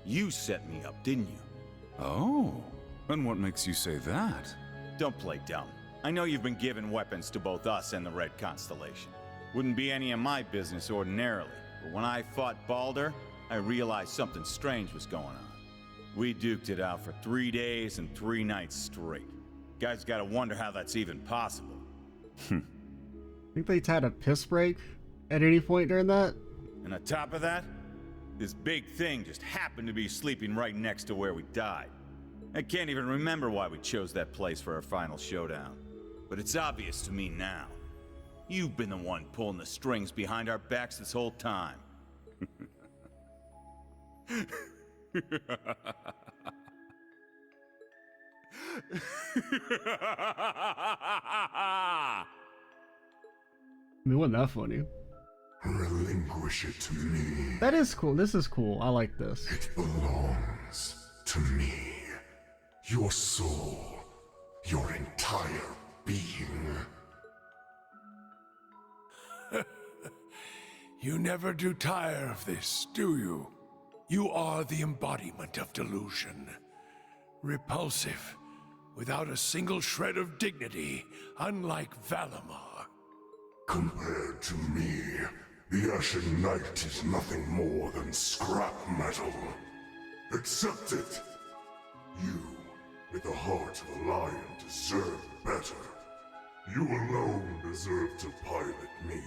You set me up, didn't you?
Oh, and what makes you say that?
Don't play dumb. I know you've been giving weapons to both us and the Red Constellation. Wouldn't be any of my business ordinarily, but when I fought Baldur, I realized something strange was going on. We duked it out for 3 days and 3 nights straight. Guys gotta wonder how that's even possible.
Think they had a piss break at any point during that?
And on top of that, this big thing just happened to be sleeping right next to where we died. I can't even remember why we chose that place for our final showdown. But it's obvious to me now. You've been the one pulling the strings behind our backs this whole time.
I mean, wasn't that funny?
Relinquish it to me.
That is cool. This is cool. I like this.
It belongs to me. Your soul, your entire being.
You never do tire of this, do you? You are the embodiment of delusion. Repulsive, without a single shred of dignity, unlike Valimar.
Compared to me, the Ashen Knight is nothing more than scrap metal. Accept it. You, with the heart of a lion, deserve better. You alone deserve to pilot me.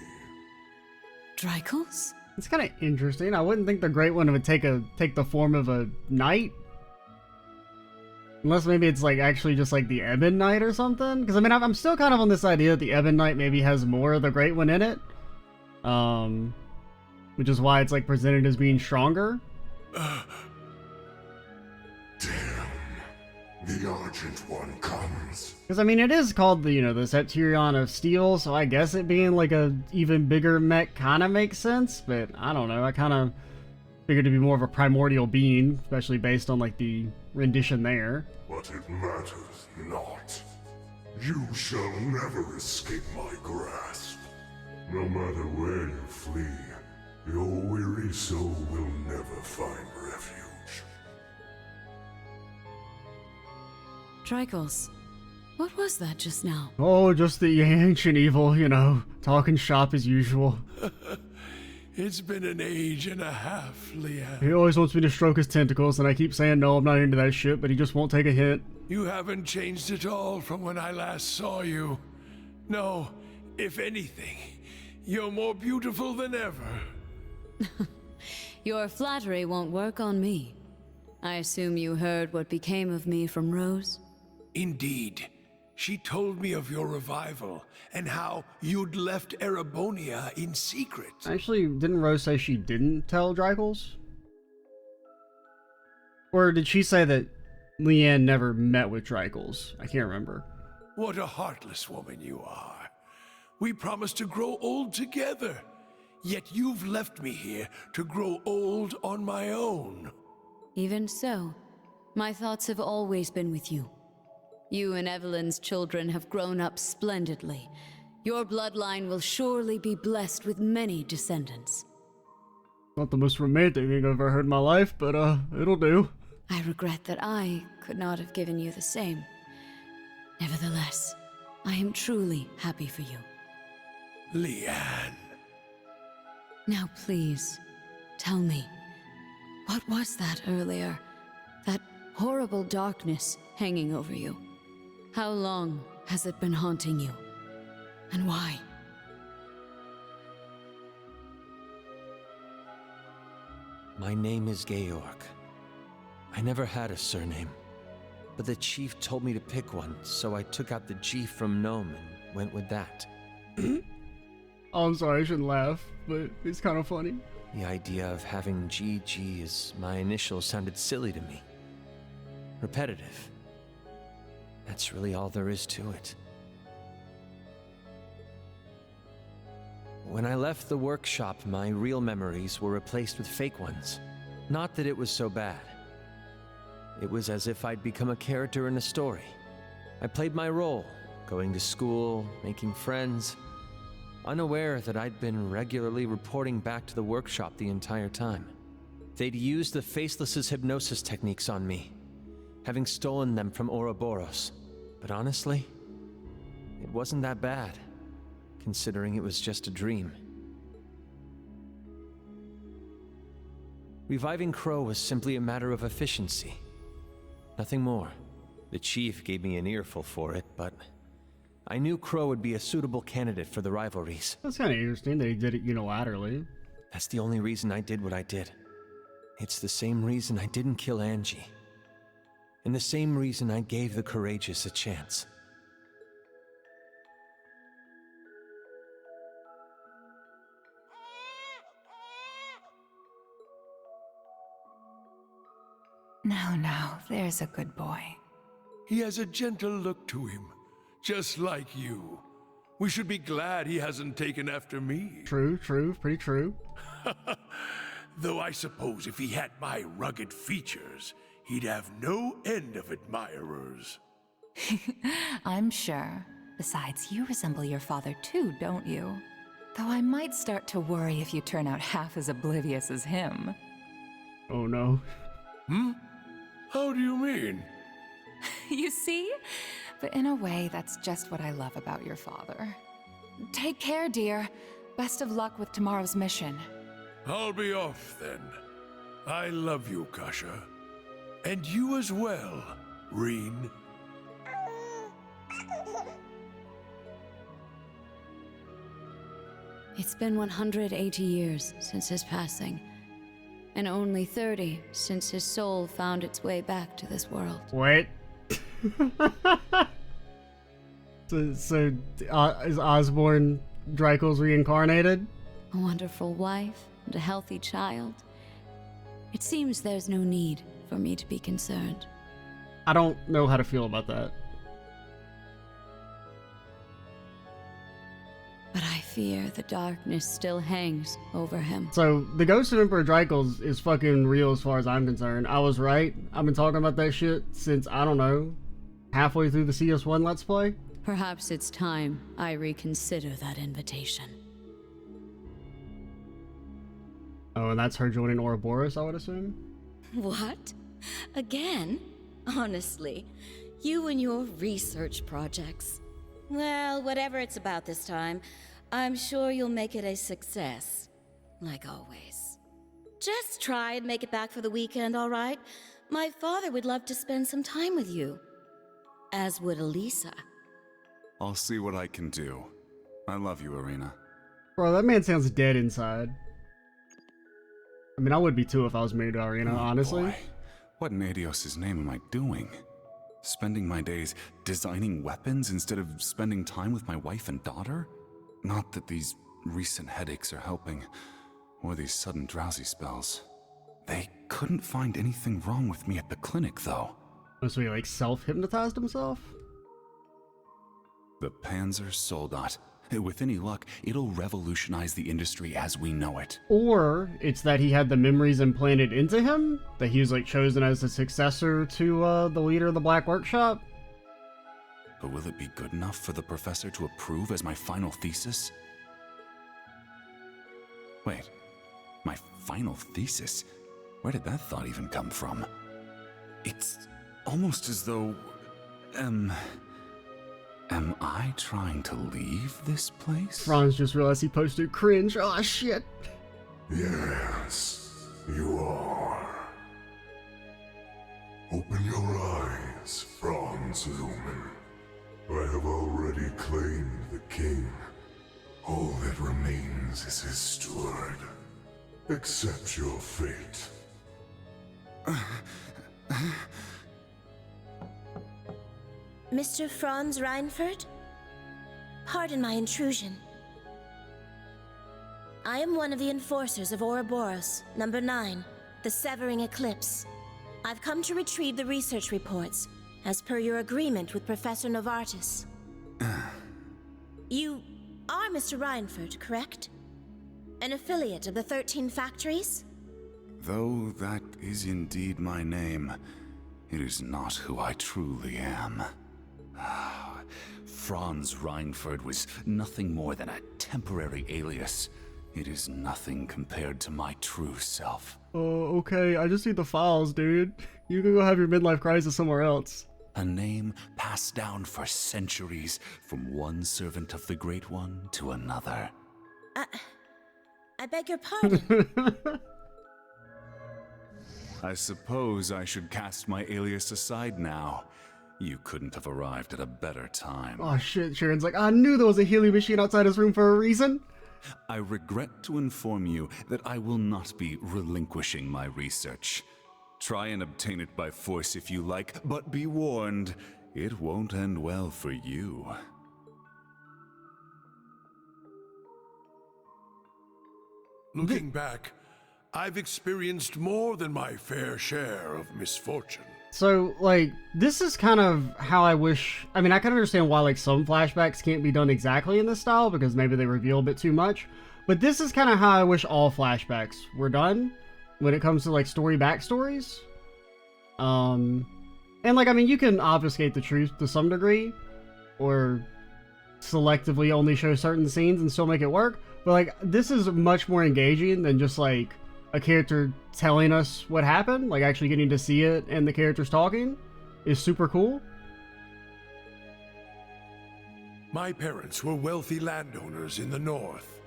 Drycles?
It's kind of interesting. I wouldn't think the Great One would take the form of a knight. Unless maybe it's like actually just like the Ebon Knight or something. Because I mean, I'm still kind of on this idea that the Ebon Knight maybe has more of the Great One in it. Which is why it's like presented as being stronger.
The Argent One comes.
Because I mean, it is called the, the Septurion of Steel, so I guess it being like a even bigger mech kind of makes sense. But I don't know. I kind of figured to be more of a primordial being, especially based on like the rendition there.
But it matters not. You shall never escape my grasp. No matter where you flee, your weary soul will never find refuge.
Drycles, what was that just now?
Oh, just the ancient evil, talking shop as usual.
It's been an age and a half, Leanne.
He always wants me to stroke his tentacles, and I keep saying no, I'm not into that shit, but he just won't take a hint.
You haven't changed at all from when I last saw you. No, if anything, you're more beautiful than ever.
Your flattery won't work on me. I assume you heard what became of me from Rose?
Indeed. She told me of your revival, and how you'd left Erebonia in secret.
Actually, didn't Rose say she didn't tell Drycles? Or did she say that Leanne never met with Drycles? I can't remember.
What a heartless woman you are. We promised to grow old together, yet you've left me here to grow old on my own.
Even so, my thoughts have always been with you. You and Evelyn's children have grown up splendidly. Your bloodline will surely be blessed with many descendants.
Not the most romantic thing I've ever heard in my life, but it'll do.
I regret that I could not have given you the same. Nevertheless, I am truly happy for you.
Leanne.
Now please, tell me, what was that earlier? That horrible darkness hanging over you? How long has it been haunting you? And why?
My name is Georg. I never had a surname, but the chief told me to pick one, so I took out the G from Gnome and went with that.
Oh, I'm sorry, I shouldn't laugh, but it's kind of funny.
The idea of having GG as my initials sounded silly to me. Repetitive. That's really all there is to it. When I left the workshop, my real memories were replaced with fake ones. Not that it was so bad. It was as if I'd become a character in a story. I played my role, going to school, making friends, unaware that I'd been regularly reporting back to the workshop the entire time. They'd used the Faceless's hypnosis techniques on me, having stolen them from Ouroboros. But honestly, it wasn't that bad, considering it was just a dream. Reviving Crow was simply a matter of efficiency. Nothing more. The chief gave me an earful for it, but I knew Crow would be a suitable candidate for the rivalries.
That's kind of interesting that he did it unilaterally.
That's the only reason I did what I did. It's the same reason I didn't kill Angie. And the same reason I gave the courageous a chance.
Now, there's a good boy.
He has a gentle look to him, just like you. We should be glad he hasn't taken after me.
True, pretty true.
Though I suppose if he had my rugged features, he'd have no end of admirers.
I'm sure. Besides, you resemble your father too, don't you? Though I might start to worry if you turn out half as oblivious as him.
Oh no.
How do you mean?
You see? But in a way, that's just what I love about your father. Take care, dear. Best of luck with tomorrow's mission.
I'll be off then. I love you, Kasha. And you as well, Reen.
It's been 180 years since his passing, and only 30 since his soul found its way back to this world.
What? So is Osborne Draco's reincarnated?
A wonderful wife and a healthy child. It seems there's no need for me to be concerned.
I don't know how to feel about that.
But I fear the darkness still hangs over him.
So, the ghost of Emperor Draco is fucking real as far as I'm concerned. I was right. I've been talking about that shit since, I don't know, halfway through the CS1 Let's Play.
Perhaps it's time I reconsider that invitation.
Oh, and that's her joining Ouroboros, I would assume?
What? Again? Honestly, you and your research projects. Well, whatever it's about this time, I'm sure you'll make it a success. Like always. Just try and make it back for the weekend, all right? My father would love to spend some time with you. As would Elisa.
I'll see what I can do. I love you, Irina.
Bro, that man sounds dead inside. I mean, I would be too if I was married to Irina, honestly.
Boy. What in Adios' name am I doing? Spending my days designing weapons instead of spending time with my wife and daughter? Not that these recent headaches are helping, or these sudden drowsy spells. They couldn't find anything wrong with me at the clinic, though.
So he, like, self-hypnotized himself?
The Panzer Soldat. With any luck, it'll revolutionize the industry as we know it.
Or it's that he had the memories implanted into him? That he was, like, chosen as the successor to the leader of the Black Workshop?
But will it be good enough for the professor to approve as my final thesis? Wait, my final thesis? Where did that thought even come from? It's almost as though... Am I trying to leave this place?
Franz just realized he posted cringe. Oh shit.
Yes, you are. Open your eyes, Franz Lumen. I have already claimed the king. All that remains is his steward. Accept your fate.
Mr. Franz Reinford? Pardon my intrusion. I am one of the enforcers of Ouroboros, number 9, the Severing Eclipse. I've come to retrieve the research reports, as per your agreement with Professor Novartis. You are Mr. Reinford, correct? An affiliate of the 13 factories?
Though that is indeed my name, it is not who I truly am. Franz Reinford was nothing more than a temporary alias. It is nothing compared to my true self.
Oh, okay, I just need the files, dude. You can go have your midlife crisis somewhere else.
A name passed down for centuries from one servant of the Great One to another.
I beg your pardon.
I suppose I should cast my alias aside now. You couldn't have arrived at a better time.
Oh shit, Sharon's like, I knew there was a healing machine outside his room for a reason.
I regret to inform you that I will not be relinquishing my research. Try and obtain it by force if you like, but be warned, it won't end well for you.
Looking back, I've experienced more than my fair share of misfortune.
So, like, this is kind of how I wish... I mean, I can understand why, like, some flashbacks can't be done exactly in this style, because maybe they reveal a bit too much. But this is kind of how I wish all flashbacks were done, when it comes to, like, story backstories. And, like, I mean, you can obfuscate the truth to some degree, or selectively only show certain scenes and still make it work. But, like, this is much more engaging than just, like, a character telling us what happened, like actually getting to see it and the characters talking is super cool.
My parents were wealthy landowners in the north,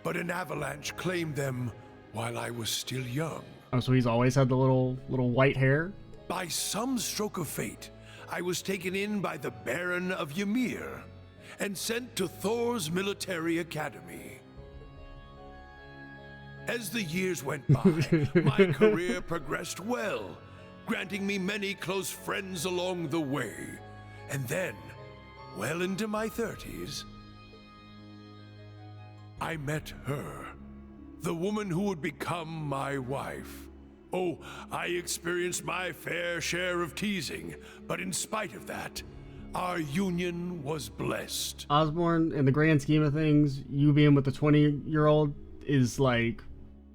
but an avalanche claimed them while I was still young.
Oh, so he's always had the little white hair?
By some stroke of fate, I was taken in by the Baron of Ymir and sent to Thor's military academy. As the years went by, my career progressed well, granting me many close friends along the way. And then, well into my 30s, I met her, the woman who would become my wife. Oh, I experienced my fair share of teasing, but in spite of that, our union was blessed.
Osborne, in the grand scheme of things, you being with the 20-year-old is like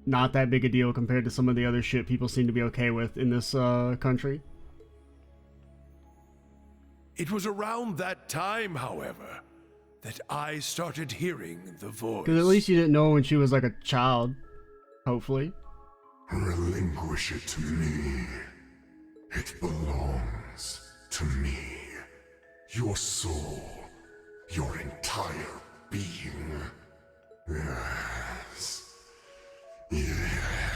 not that big a deal compared to some of the other shit people seem to be okay with in this country.
It was around that time, however, that I started hearing the voice.
Because at least you didn't know when she was like a child, hopefully.
Relinquish it to me. It belongs to me. Your soul, your entire being. Yes. Yes.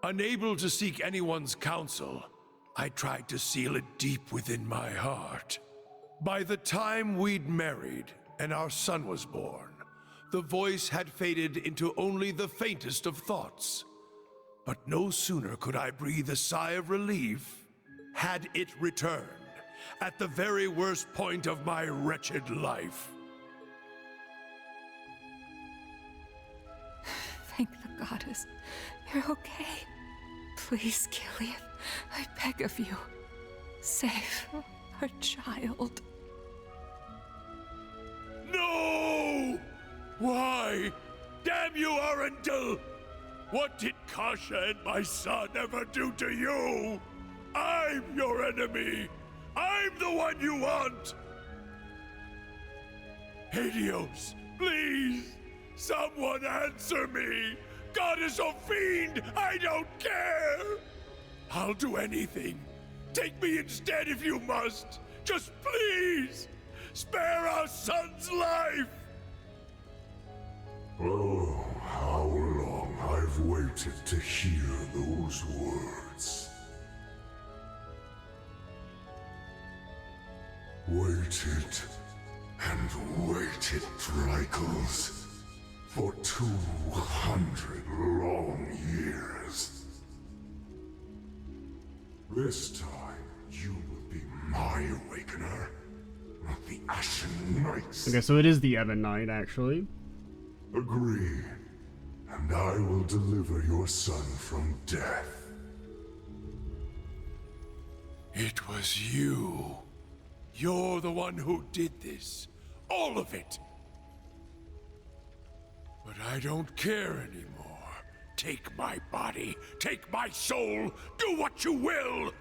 Unable to seek anyone's counsel, I tried to seal it deep within my heart. By the time we'd married and our son was born, the voice had faded into only the faintest of thoughts. But no sooner could I breathe a sigh of relief, had it returned, at the very worst point of my wretched life.
Thank the goddess. You're okay. Please, Killian, I beg of you. Save our child.
No! Why? Damn you, Arundel! What did Kasha and my son ever do to you? I'm your enemy! I'm the one you want! Helios, please! Someone answer me! God is a fiend! I don't care! I'll do anything. Take me instead if you must. Just please! Spare our son's life!
Oh, how long I've waited to hear those words. Waited and waited, Drycles. For 200 long years. This time, you will be my awakener, not the Ashen Knight's.
Okay, so it is the Ebon Knight, actually.
Agree, and I will deliver your son from death.
It was you. You're the one who did this. All of it. But I don't care anymore. Take my body, take my soul, do what you will!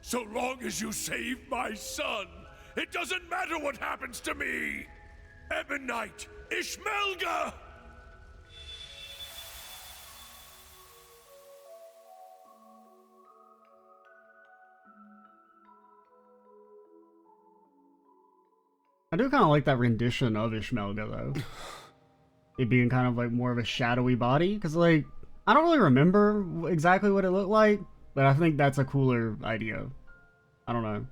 So long as you save my son, it doesn't matter what happens to me! Ebon Knight, Ishmelga!
I do kind of like that rendition of Ishmelga, though. It being kind of like more of a shadowy body, because like, I don't really remember exactly what it looked like, but I think that's a cooler idea. I don't know.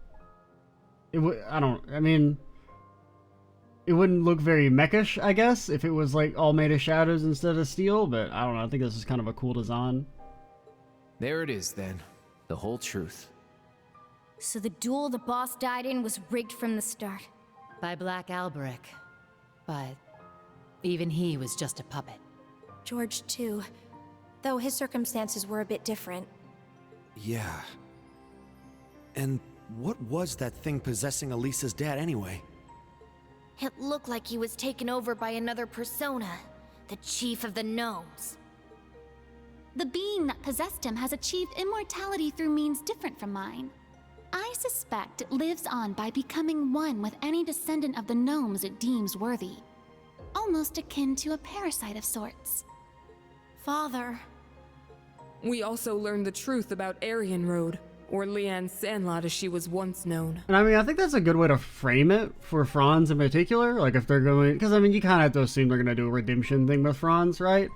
It wouldn't look very mechish, I guess, if it was like all made of shadows instead of steel, but I don't know, I think this is kind of a cool design.
There it is then, the whole truth.
So the duel the boss died in was rigged from the start.
By Black Alberic. But even he was just a puppet.
George, too. Though his circumstances were a bit different.
Yeah. And what was that thing possessing Elisa's dad anyway?
It looked like he was taken over by another persona, the Chief of the Gnomes.
The being that possessed him has achieved immortality through means different from mine. I suspect it lives on by becoming one with any descendant of the gnomes it deems worthy. Almost akin to a parasite of sorts.
Father.
We also learned the truth about Aryan Road, or Leanne Sandlot as she was once known.
And I mean, I think that's a good way to frame it for Franz in particular. Like if they're going, because I mean, you kind of have to assume they're going to do a redemption thing with Franz, right?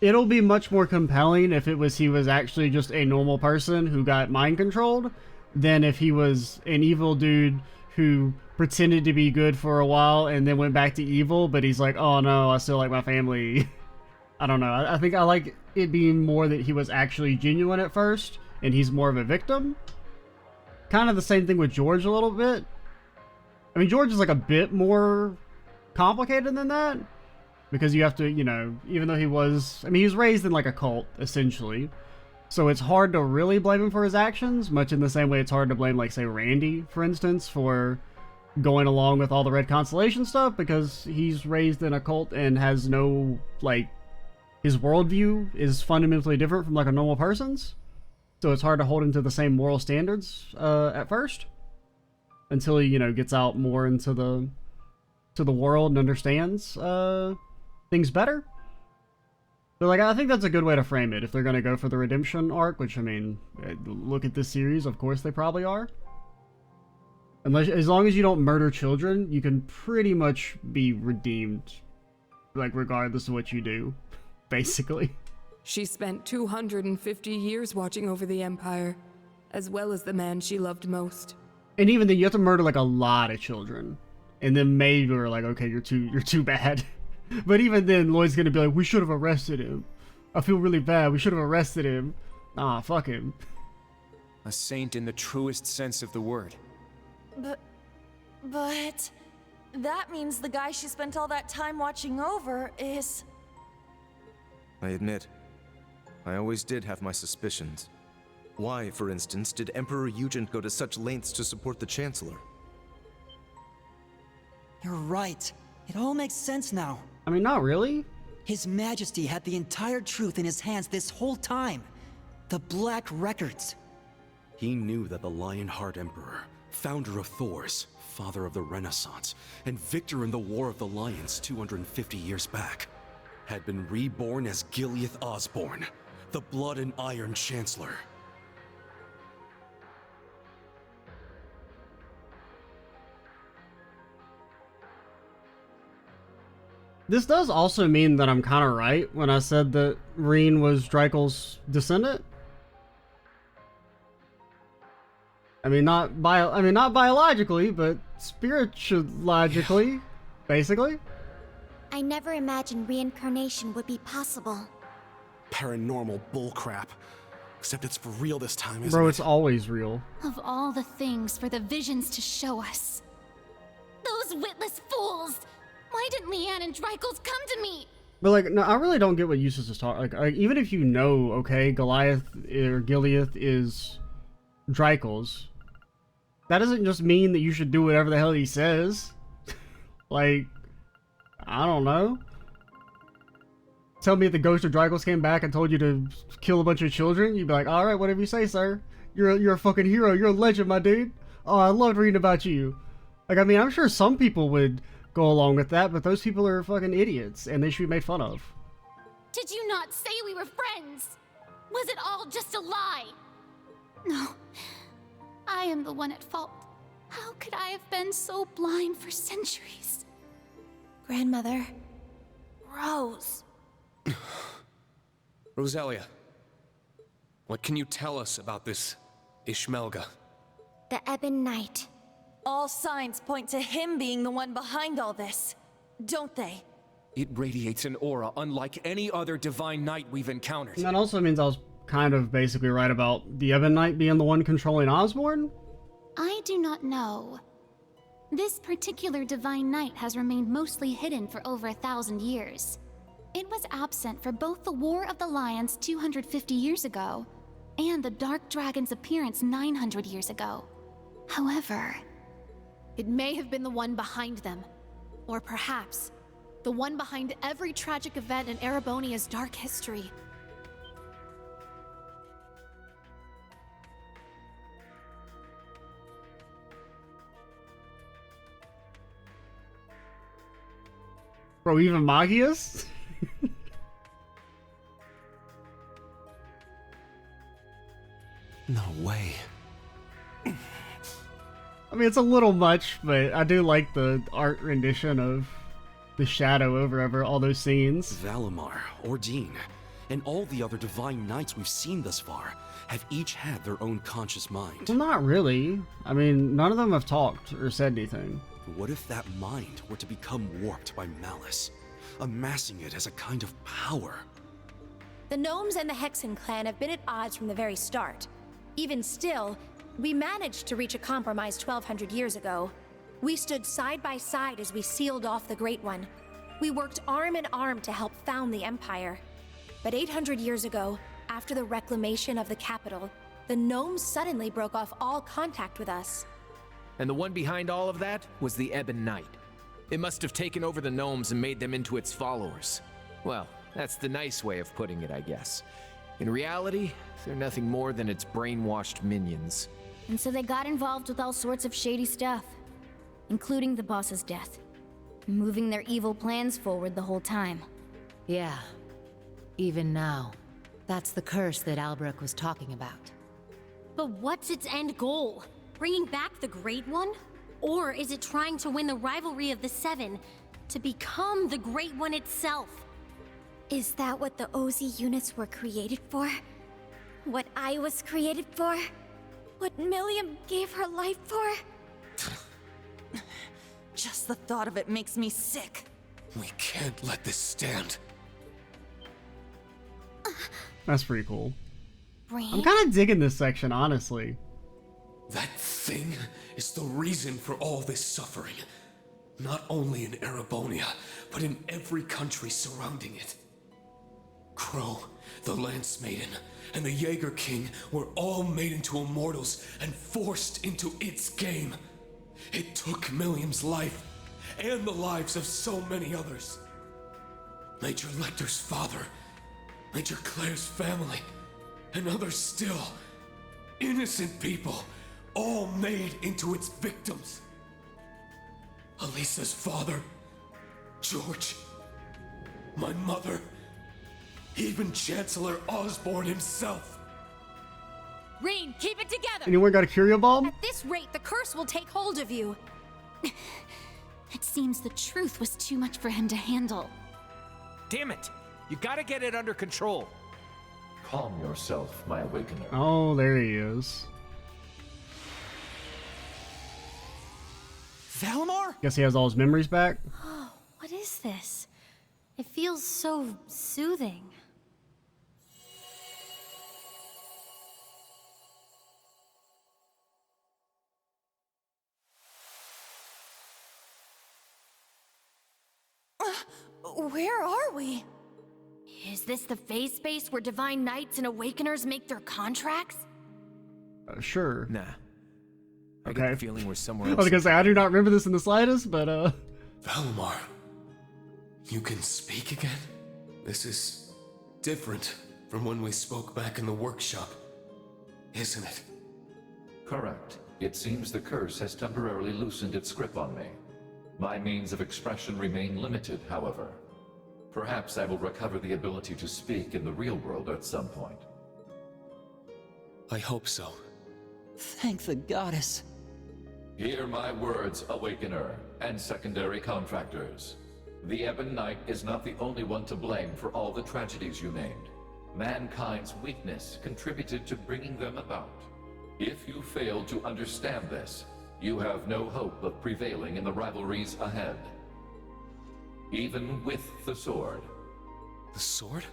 It'll be much more compelling if he was actually just a normal person who got mind controlled than if he was an evil dude who pretended to be good for a while and then went back to evil, but he's like, oh no, I still like my family. I don't know. I think I like it being more that he was actually genuine at first and he's more of a victim. Kind of the same thing with George a little bit. I mean, George is like a bit more complicated than that. Because you have to, you know, even though he was raised in like a cult, essentially. So it's hard to really blame him for his actions, much in the same way it's hard to blame, like, say, Randy, for instance, for going along with all the Red Constellation stuff, because he's raised in a cult and has no, like, his worldview is fundamentally different from, like, a normal person's. So it's hard to hold him to the same moral standards at first, until he, you know, gets out more into the world and understands things better. But like, I think that's a good way to frame it if they're gonna go for the redemption arc, which I mean, look at this series, of course they probably are. As long as you don't murder children, you can pretty much be redeemed, like regardless of what you do, basically.
She spent 250 years watching over the Empire, as well as the man she loved most.
And even then, you have to murder like a lot of children, and then maybe we're like, okay, you're too bad. But even then, Lloyd's gonna be like, we should have arrested him. I feel really bad. We should have arrested him. Ah, fuck him.
A saint in the truest sense of the word.
But that means the guy she spent all that time watching over is...
I admit, I always did have my suspicions. Why, for instance, did Emperor Eugen go to such lengths to support the Chancellor?
You're right. It all makes sense now.
I mean, not really.
His Majesty had the entire truth in his hands this whole time. The Black Records.
He knew that the Lionheart Emperor, founder of Thors, father of the Renaissance, and victor in the War of the Lions 250 years back, had been reborn as Gileath Osborne, the Blood and Iron Chancellor.
This does also mean that I'm kind of right when I said that Reen was Drakel's descendant. I mean, not biologically, but spiritualogically, basically.
I never imagined reincarnation would be possible.
Paranormal bullcrap. Except it's for real this time, isn't
Bro,
it?
it's always real.
Of all the things for the visions to show us. Those witless fools! Why didn't Leanne and Dreichels come to me?
But like, no, I really don't get what Eustace is talking. Like, even if you know, okay, Goliath or Gileath is Dreichels, that doesn't just mean that you should do whatever the hell he says. Like, I don't know. Tell me if the ghost of Dreichels came back and told you to kill a bunch of children, you'd be like, all right, whatever you say, sir. You're a fucking hero. You're a legend, my dude. Oh, I loved reading about you. Like, I mean, I'm sure some people would go along with that, but those people are fucking idiots, and they should be made fun of.
Did you not say we were friends? Was it all just a lie? No. I am the one at fault. How could I have been so blind for centuries?
Grandmother. Rose.
Roselia, what can you tell us about this Ishmelga?
The Ebon Knight.
All signs point to him being the one behind all this, don't they?
It radiates an aura unlike any other divine knight we've encountered.
And that also means I was kind of basically right about the Ebon Knight being the one controlling Osborn?
I do not know. This particular divine knight has remained mostly hidden for over 1,000 years. It was absent for both the War of the Lions 250 years ago and the Dark Dragon's appearance 900 years ago. However,
it may have been the one behind them, or perhaps the one behind every tragic event in Erebonia's dark history.
Bro, even Magius?
No way.
I mean, it's a little much, but I do like the art rendition of the shadow over all those scenes.
Valimar, Ordine, and all the other divine knights we've seen thus far have each had their own conscious mind.
Well, not really. I mean, none of them have talked or said anything.
What if that mind were to become warped by malice, amassing it as a kind of power?
The Gnomes and the Hexen clan have been at odds from the very start. Even still, we managed to reach a compromise 1,200 years ago. We stood side by side as we sealed off the Great One. We worked arm in arm to help found the Empire. But 800 years ago, after the reclamation of the capital, the Gnomes suddenly broke off all contact with us.
And the one behind all of that was the Ebon Knight. It must have taken over the Gnomes and made them into its followers. Well, that's the nice way of putting it, I guess. In reality, they're nothing more than its brainwashed minions.
And so they got involved with all sorts of shady stuff, including the boss's death, moving their evil plans forward the whole time.
Yeah. Even now. That's the curse that Albrecht was talking about.
But what's its end goal? Bringing back the Great One? Or is it trying to win the rivalry of the Seven, to become the Great One itself?
Is that what the Ozi units were created for? What I was created for? What Milliam gave her life for?
Just the thought of it makes me sick.
We can't let this stand.
That's pretty cool.
Brain?
I'm kind of digging this section, honestly.
That thing is the reason for all this suffering. Not only in Erebonia, but in every country surrounding it. Crow, the Lance Maiden, and the Jaeger King were all made into immortals and forced into its game. It took Milliam's life, and the lives of so many others. Major Lecter's father, Major Claire's family, and others still. Innocent people, all made into its victims. Elisa's father, George, my mother, even Chancellor Osborne himself.
Rean, keep it together!
Anyone got a curio bomb?
At this rate, the curse will take hold of you.
It seems the truth was too much for him to handle.
Damn it! You gotta get it under control.
Calm yourself, my awakener.
Oh, there he is.
Valimar?
Guess he has all his memories back.
Oh, what is this?
It feels so soothing.
Where are we? Is this the phase space where Divine Knights and Awakeners make their contracts?
Sure.
Nah. I
Okay.
get the feeling we're somewhere
I
else.
was gonna say, I do not remember this in the slightest, but
Valimar, you can speak again? This is different from when we spoke back in the workshop, isn't it?
Correct. It seems the curse has temporarily loosened its grip on me. My means of expression remain limited, however. Perhaps I will recover the ability to speak in the real world at some point.
I hope so.
Thank the goddess.
Hear my words, Awakener, and secondary contractors. The Ebon Knight is not the only one to blame for all the tragedies you named. Mankind's weakness contributed to bringing them about. If you fail to understand this, you have no hope of prevailing in the rivalries ahead. Even with the sword.
The sword?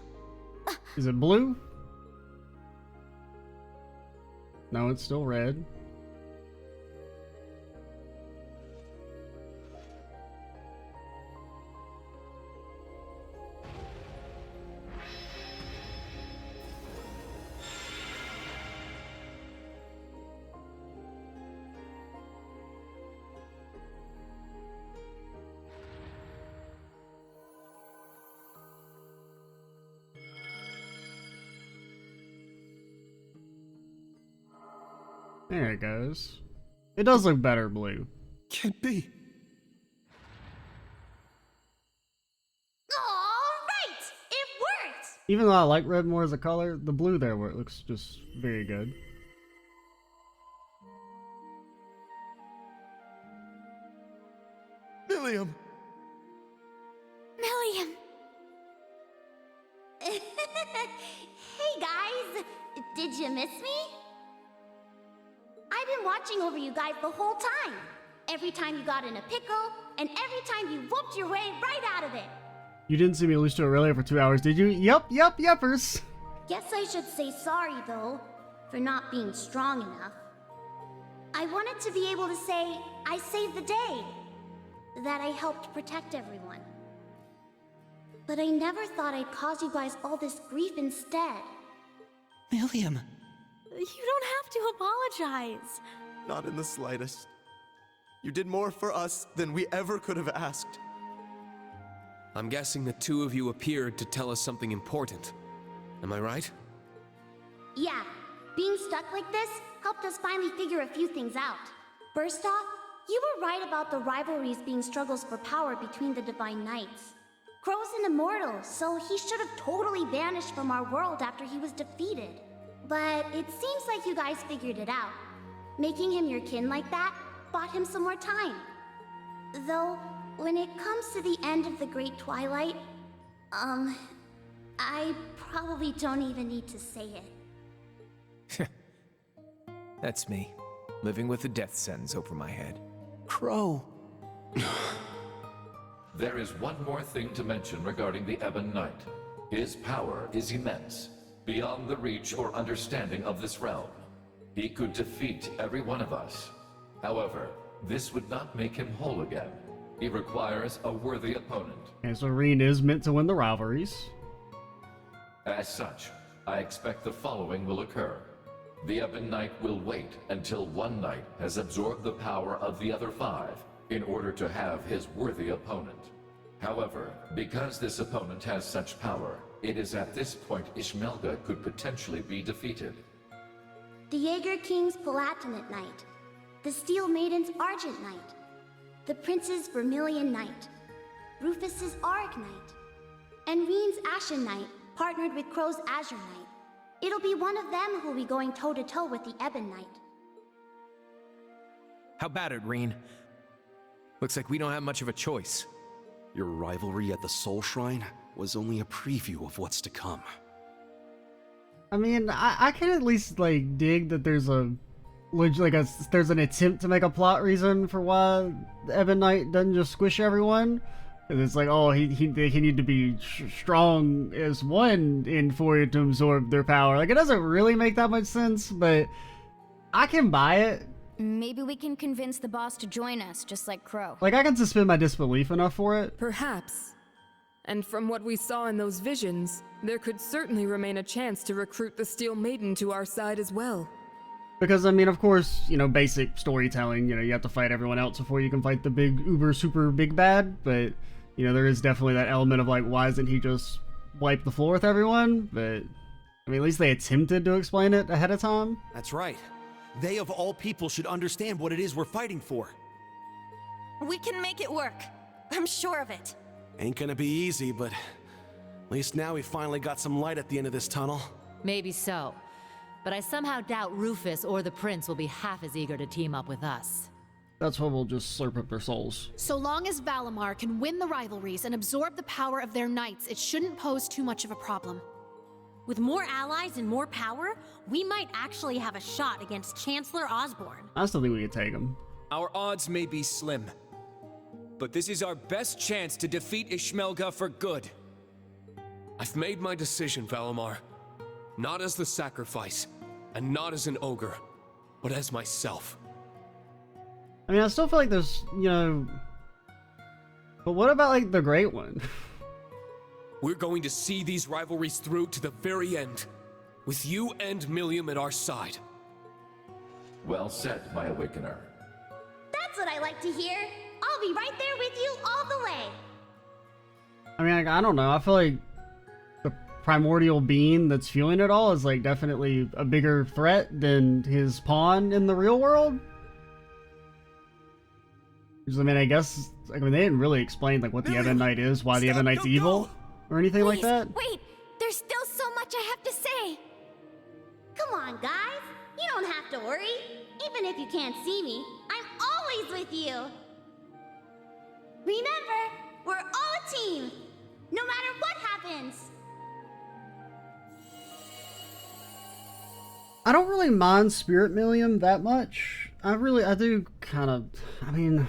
is it blue? No, it's still red. There it goes. It does look better blue.
Can't be.
Alright! It worked!
Even though I like red more as a color, the blue there where it looks just very good.
Milliam!
Milliam! Hey guys! Did you miss me? I've been watching over you guys the whole time. Every time you got in a pickle, and every time you whooped your way right out of it.
You didn't see me lose to Aurelia for 2 hours, did you? Yuppers.
Guess I should say sorry, though, for not being strong enough. I wanted to be able to say, I saved the day. That I helped protect everyone. But I never thought I'd cause you guys all this grief instead.
Milliam.
You don't have to apologize.
Not in the slightest. You did more for us than we ever could have asked.
I'm guessing the two of you appeared to tell us something important. Am I right?
Yeah, being stuck like this helped us finally figure a few things out. First off, you were right about the rivalries being struggles for power between the Divine Knights. Crow's an immortal, so he should have totally vanished from our world after he was defeated. But it seems like you guys figured it out. Making him your kin like that bought him some more time. Though, when it comes to the end of the Great Twilight, I probably don't even need to say it.
That's me, living with a death sentence over my head.
Crow.
There is one more thing to mention regarding the Ebon Knight. His power is immense, beyond the reach or understanding of this realm. He could defeat every one of us. However, this would not make him whole again. He requires a worthy opponent.
And so Reen is meant to win the rivalries.
As such, I expect the following will occur. The Ebon Knight will wait until one knight has absorbed the power of the other 5 in order to have his worthy opponent. However, because this opponent has such power, it is at this point Ishmelga could potentially be defeated.
The Jaeger King's Palatinate Knight, the Steel Maiden's Argent Knight, the Prince's Vermilion Knight, Rufus's Arg Knight, and Reen's Ashen Knight partnered with Crow's Azure Knight. It'll be one of them who'll be going toe-to-toe with the Ebon Knight.
How about it, Reen? Looks like we don't have much of a choice.
Your rivalry at the Soul Shrine was only a preview of what's to come.
I mean, I can at least like dig that there's there's an attempt to make a plot reason for why the Ebon Knight doesn't just squish everyone, And it's like, oh, they need to be strong as one in for it to absorb their power. Like, it doesn't really make that much sense, but I can buy it.
Maybe we can convince the boss to join us, just like Crow.
Like, I can suspend my disbelief enough for it.
Perhaps. And from what we saw in those visions, there could certainly remain a chance to recruit the Steel Maiden to our side as well.
Because, I mean, of course, you know, basic storytelling, you know, you have to fight everyone else before you can fight the big, uber, super big bad, but, you know, there is definitely that element of, like, why doesn't he just wipe the floor with everyone? But, I mean, at least they attempted to explain it ahead of time.
That's right. They, of all people, should understand what it is we're fighting for.
We can make it work. I'm sure of it.
Ain't gonna be easy, but at least now we finally got some light at the end of this tunnel.
Maybe so. But I somehow doubt Rufus or the Prince will be half as eager to team up with us.
That's why we'll just slurp up their souls.
So long as Valimar can win the rivalries and absorb the power of their knights, it shouldn't pose too much of a problem.
With more allies and more power, we might actually have a shot against Chancellor Osborne.
I still think we could take him.
Our odds may be slim, but this is our best chance to defeat Ishmelga for good.
I've made my decision, Valimar. Not as the sacrifice, and not as an ogre, but as myself.
I mean, I still feel like there's, you know... But what about, like, the Great One?
We're going to see these rivalries through to the very end, with you and Millium at our side.
Well said, my Awakener.
That's what I like to hear. I'll be right there with you all the way.
I mean, like, I don't know. I feel like the primordial being that's fueling it all is, like, definitely a bigger threat than his pawn in the real world. Because, I mean, I guess, like, I mean, they didn't really explain, like, what the Ebon Knight is, why the Ebon Knight's evil, or anything like that.
Wait, there's still so much I have to say. Come on, guys. You don't have to worry. Even if you can't see me, I'm always with you. Remember, we're all a team, no matter what happens.
I don't really mind Spirit Millium that much. I do kind of, I mean...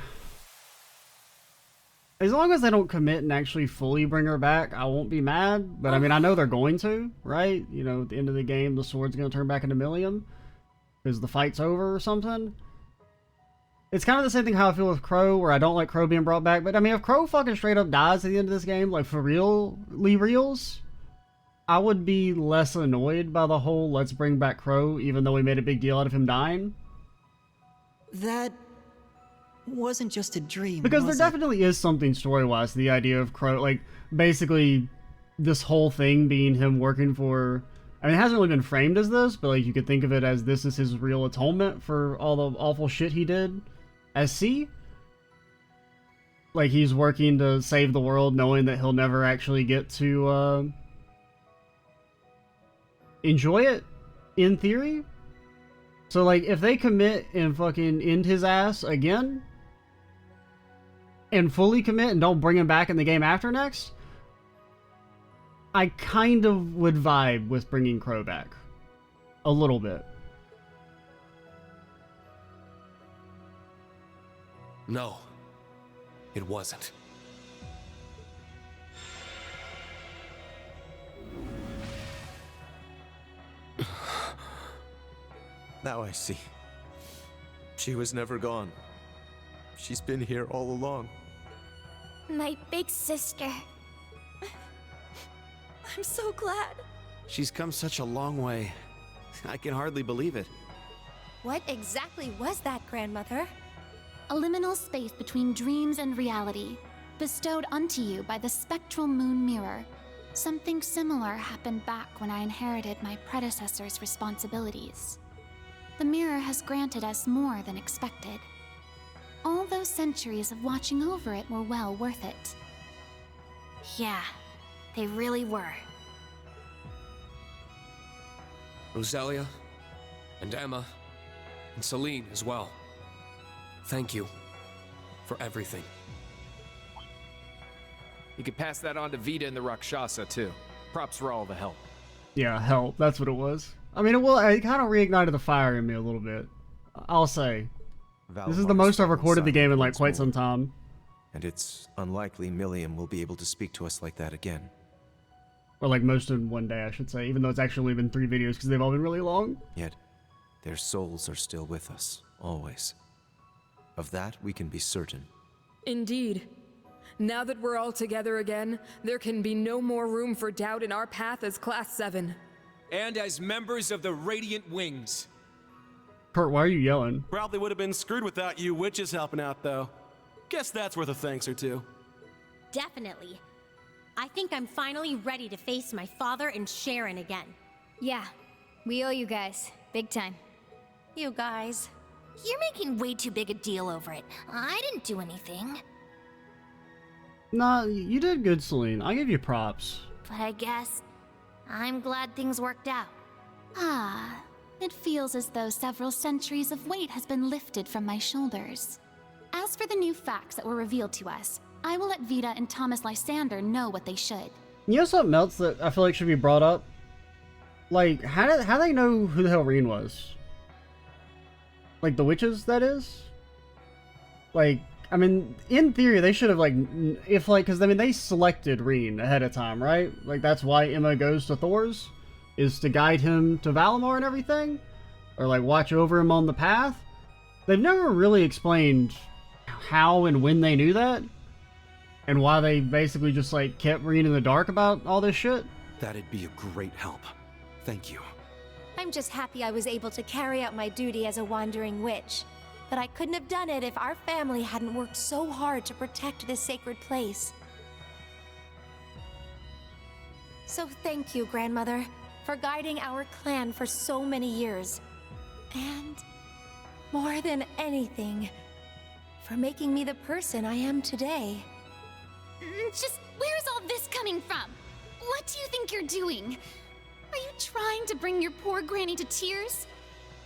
As long as they don't commit and actually fully bring her back, I won't be mad. But I mean, I know they're going to, right? You know, at the end of the game, the sword's going to turn back into Millium. Because the fight's over or something. It's kind of the same thing how I feel with Crow, where I don't like Crow being brought back. But I mean, if Crow fucking straight up dies at the end of this game, like for reals, I would be less annoyed by the whole let's bring back Crow, even though we made a big deal out of him dying.
That wasn't just a dream,
because there
was
definitely is something story-wise to the idea of Crow, like, basically, this whole thing being him working for... I mean, it hasn't really been framed as this, but, like, you could think of it as this is his real atonement for all the awful shit he did as C. Like, he's working to save the world, knowing that he'll never actually get to, enjoy it, in theory. So, like, if they commit and fucking end his ass again... and fully commit and don't bring him back in the game after next, I kind of would vibe with bringing Crow back. A little bit.
No, it wasn't.
Now I see. She was never gone. She's been here all along.
My big sister. I'm so glad.
She's come such a long way. I can hardly believe it.
What exactly was that, Grandmother?
A liminal space between dreams and reality, bestowed unto you by the spectral moon mirror. Something similar happened back when I inherited my predecessor's responsibilities. The mirror has granted us more than expected. All those centuries of watching over it were well worth it.
Yeah, they really were.
Roselia, and Emma, and Celine as well. Thank you for everything.
You could pass that on to Vita and the Rakshasa, too. Props for all the help.
Yeah, help. That's what it was. I mean, it kind of reignited the fire in me a little bit. I'll say. This is the most I've recorded the game in, like, quite some time.
And it's unlikely Milliam will be able to speak to us like that again.
Or like most in one day, I should say, even though it's actually only been 3 videos because they've all been really long.
Yet, their souls are still with us, always. Of that, we can be certain.
Indeed. Now that we're all together again, there can be no more room for doubt in our path as Class 7.
And as members of the Radiant Wings.
Kurt, why are you yelling?
Probably would have been screwed without you witches helping out, though. Guess that's worth a thanks or two.
Definitely. I think I'm finally ready to face my father and Sharon again.
Yeah, we owe you guys. Big time.
You guys.
You're making way too big a deal over it. I didn't do anything.
Nah, you did good, Celine. I give you props.
But I guess I'm glad things worked out.
Ah, it feels as though several centuries of weight has been lifted from my shoulders. As for the new facts that were revealed to us, I will let Vita and Thomas Lysander know what they should.
You know something else that I feel like should be brought up? Like, how do they know who the hell Reen was? Like, the witches, that is? Like, I mean, in theory, they should have, like, because, I mean, they selected Reen ahead of time, right? Like, that's why Emma goes to Thor's, is to guide him to Valimar and everything? Or, like, watch over him on the path? They've never really explained how and when they knew that, and why they basically just, like, kept Reen in the dark about all this shit.
That'd be a great help. Thank you.
I'm just happy I was able to carry out my duty as a wandering witch. But I couldn't have done it if our family hadn't worked so hard to protect this sacred place. So thank you, Grandmother, for guiding our clan for so many years. And more than anything, for making me the person I am today.
Just where's all this coming from? What do you think you're doing? Are you trying to bring your poor granny to tears?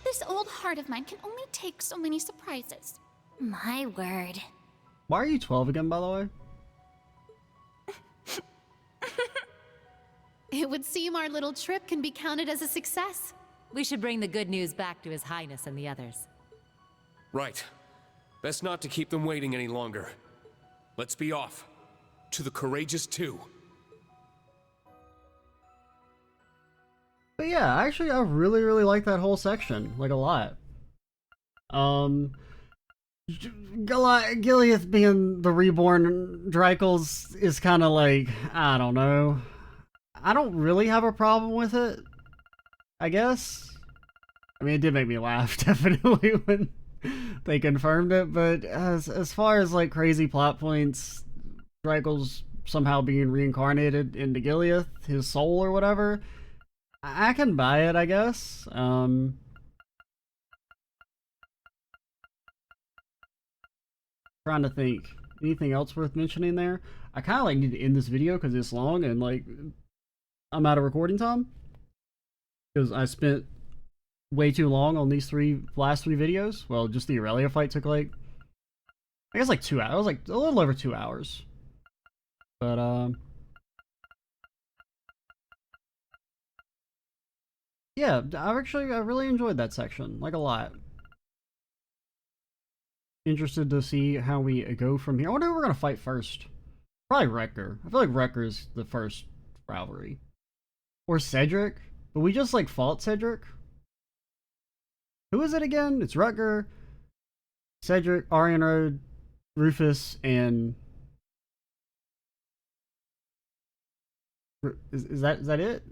This old heart of mine can only take so many surprises.
My word.
Why are you 12 again, by the way?
It would seem our little trip can be counted as a success.
We should bring the good news back to His Highness and the others.
Right. Best not to keep them waiting any longer. Let's be off. To the Courageous 2.
But yeah, actually, I really, really like that whole section, like, a lot. Gileath being the reborn Drakels is kind of like, I don't know. I don't really have a problem with it, I guess. I mean, it did make me laugh, definitely, when they confirmed it, but as far as, like, crazy plot points, Drakels somehow being reincarnated into Gileath, his soul or whatever, I can buy it, I guess. Trying to think. Anything else worth mentioning there? I kind of like need to end this video because it's long and like I'm out of recording time. Because I spent way too long on these last three videos. Well, just the Aurelia fight took like, I guess like 2 hours. Like a little over 2 hours. But yeah, I really enjoyed that section, like a lot. Interested to see how we go from here. I wonder who we're gonna fight first. Probably Wrecker. I feel like Wrecker's the first rivalry. Or Cedric. But we just like fought Cedric. Who is it again? It's Rutger, Cedric, Arianrod, Rufus, and is that it?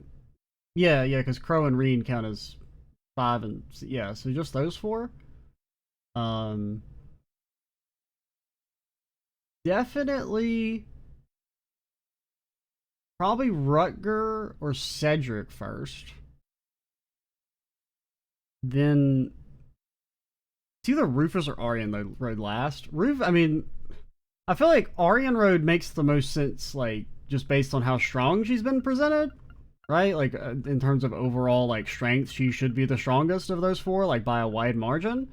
Yeah, because Crow and Reen count as 5 and yeah, so just those 4. Definitely probably Rutger or Cedric first. Then it's either Rufus or Arianrod last. I mean, I feel like Arianrod makes the most sense, like, just based on how strong she's been presented. Right? Like, in terms of overall, like, strength, she should be the strongest of those 4, like, by a wide margin.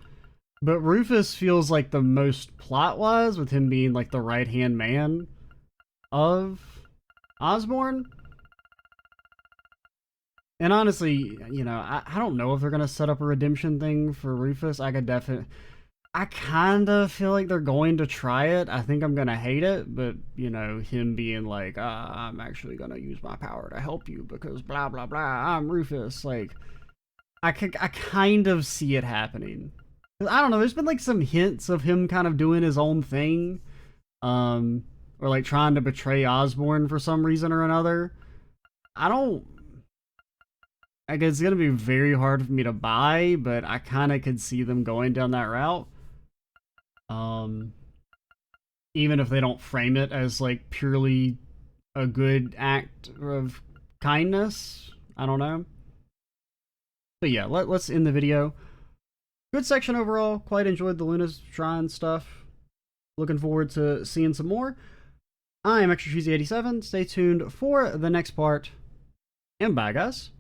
But Rufus feels like the most plot-wise, with him being, like, the right-hand man of Osborn. And honestly, you know, I don't know if they're gonna set up a redemption thing for Rufus. I I kind of feel like they're going to try it. I think I'm going to hate it, but, you know, him being like, I'm actually going to use my power to help you because blah, blah, blah, I'm Rufus. Like, I kind of see it happening. I don't know, there's been like some hints of him kind of doing his own thing. Or like trying to betray Osborn for some reason or another. I guess it's going to be very hard for me to buy, but I kind of could see them going down that route. Even if they don't frame it as like purely a good act of kindness. I don't know. But yeah, let's end the video. Good section overall. Quite enjoyed the Luna Shrine stuff. Looking forward to seeing some more. I am Extra Cheesy 87. Stay tuned for the next part. And bye, guys.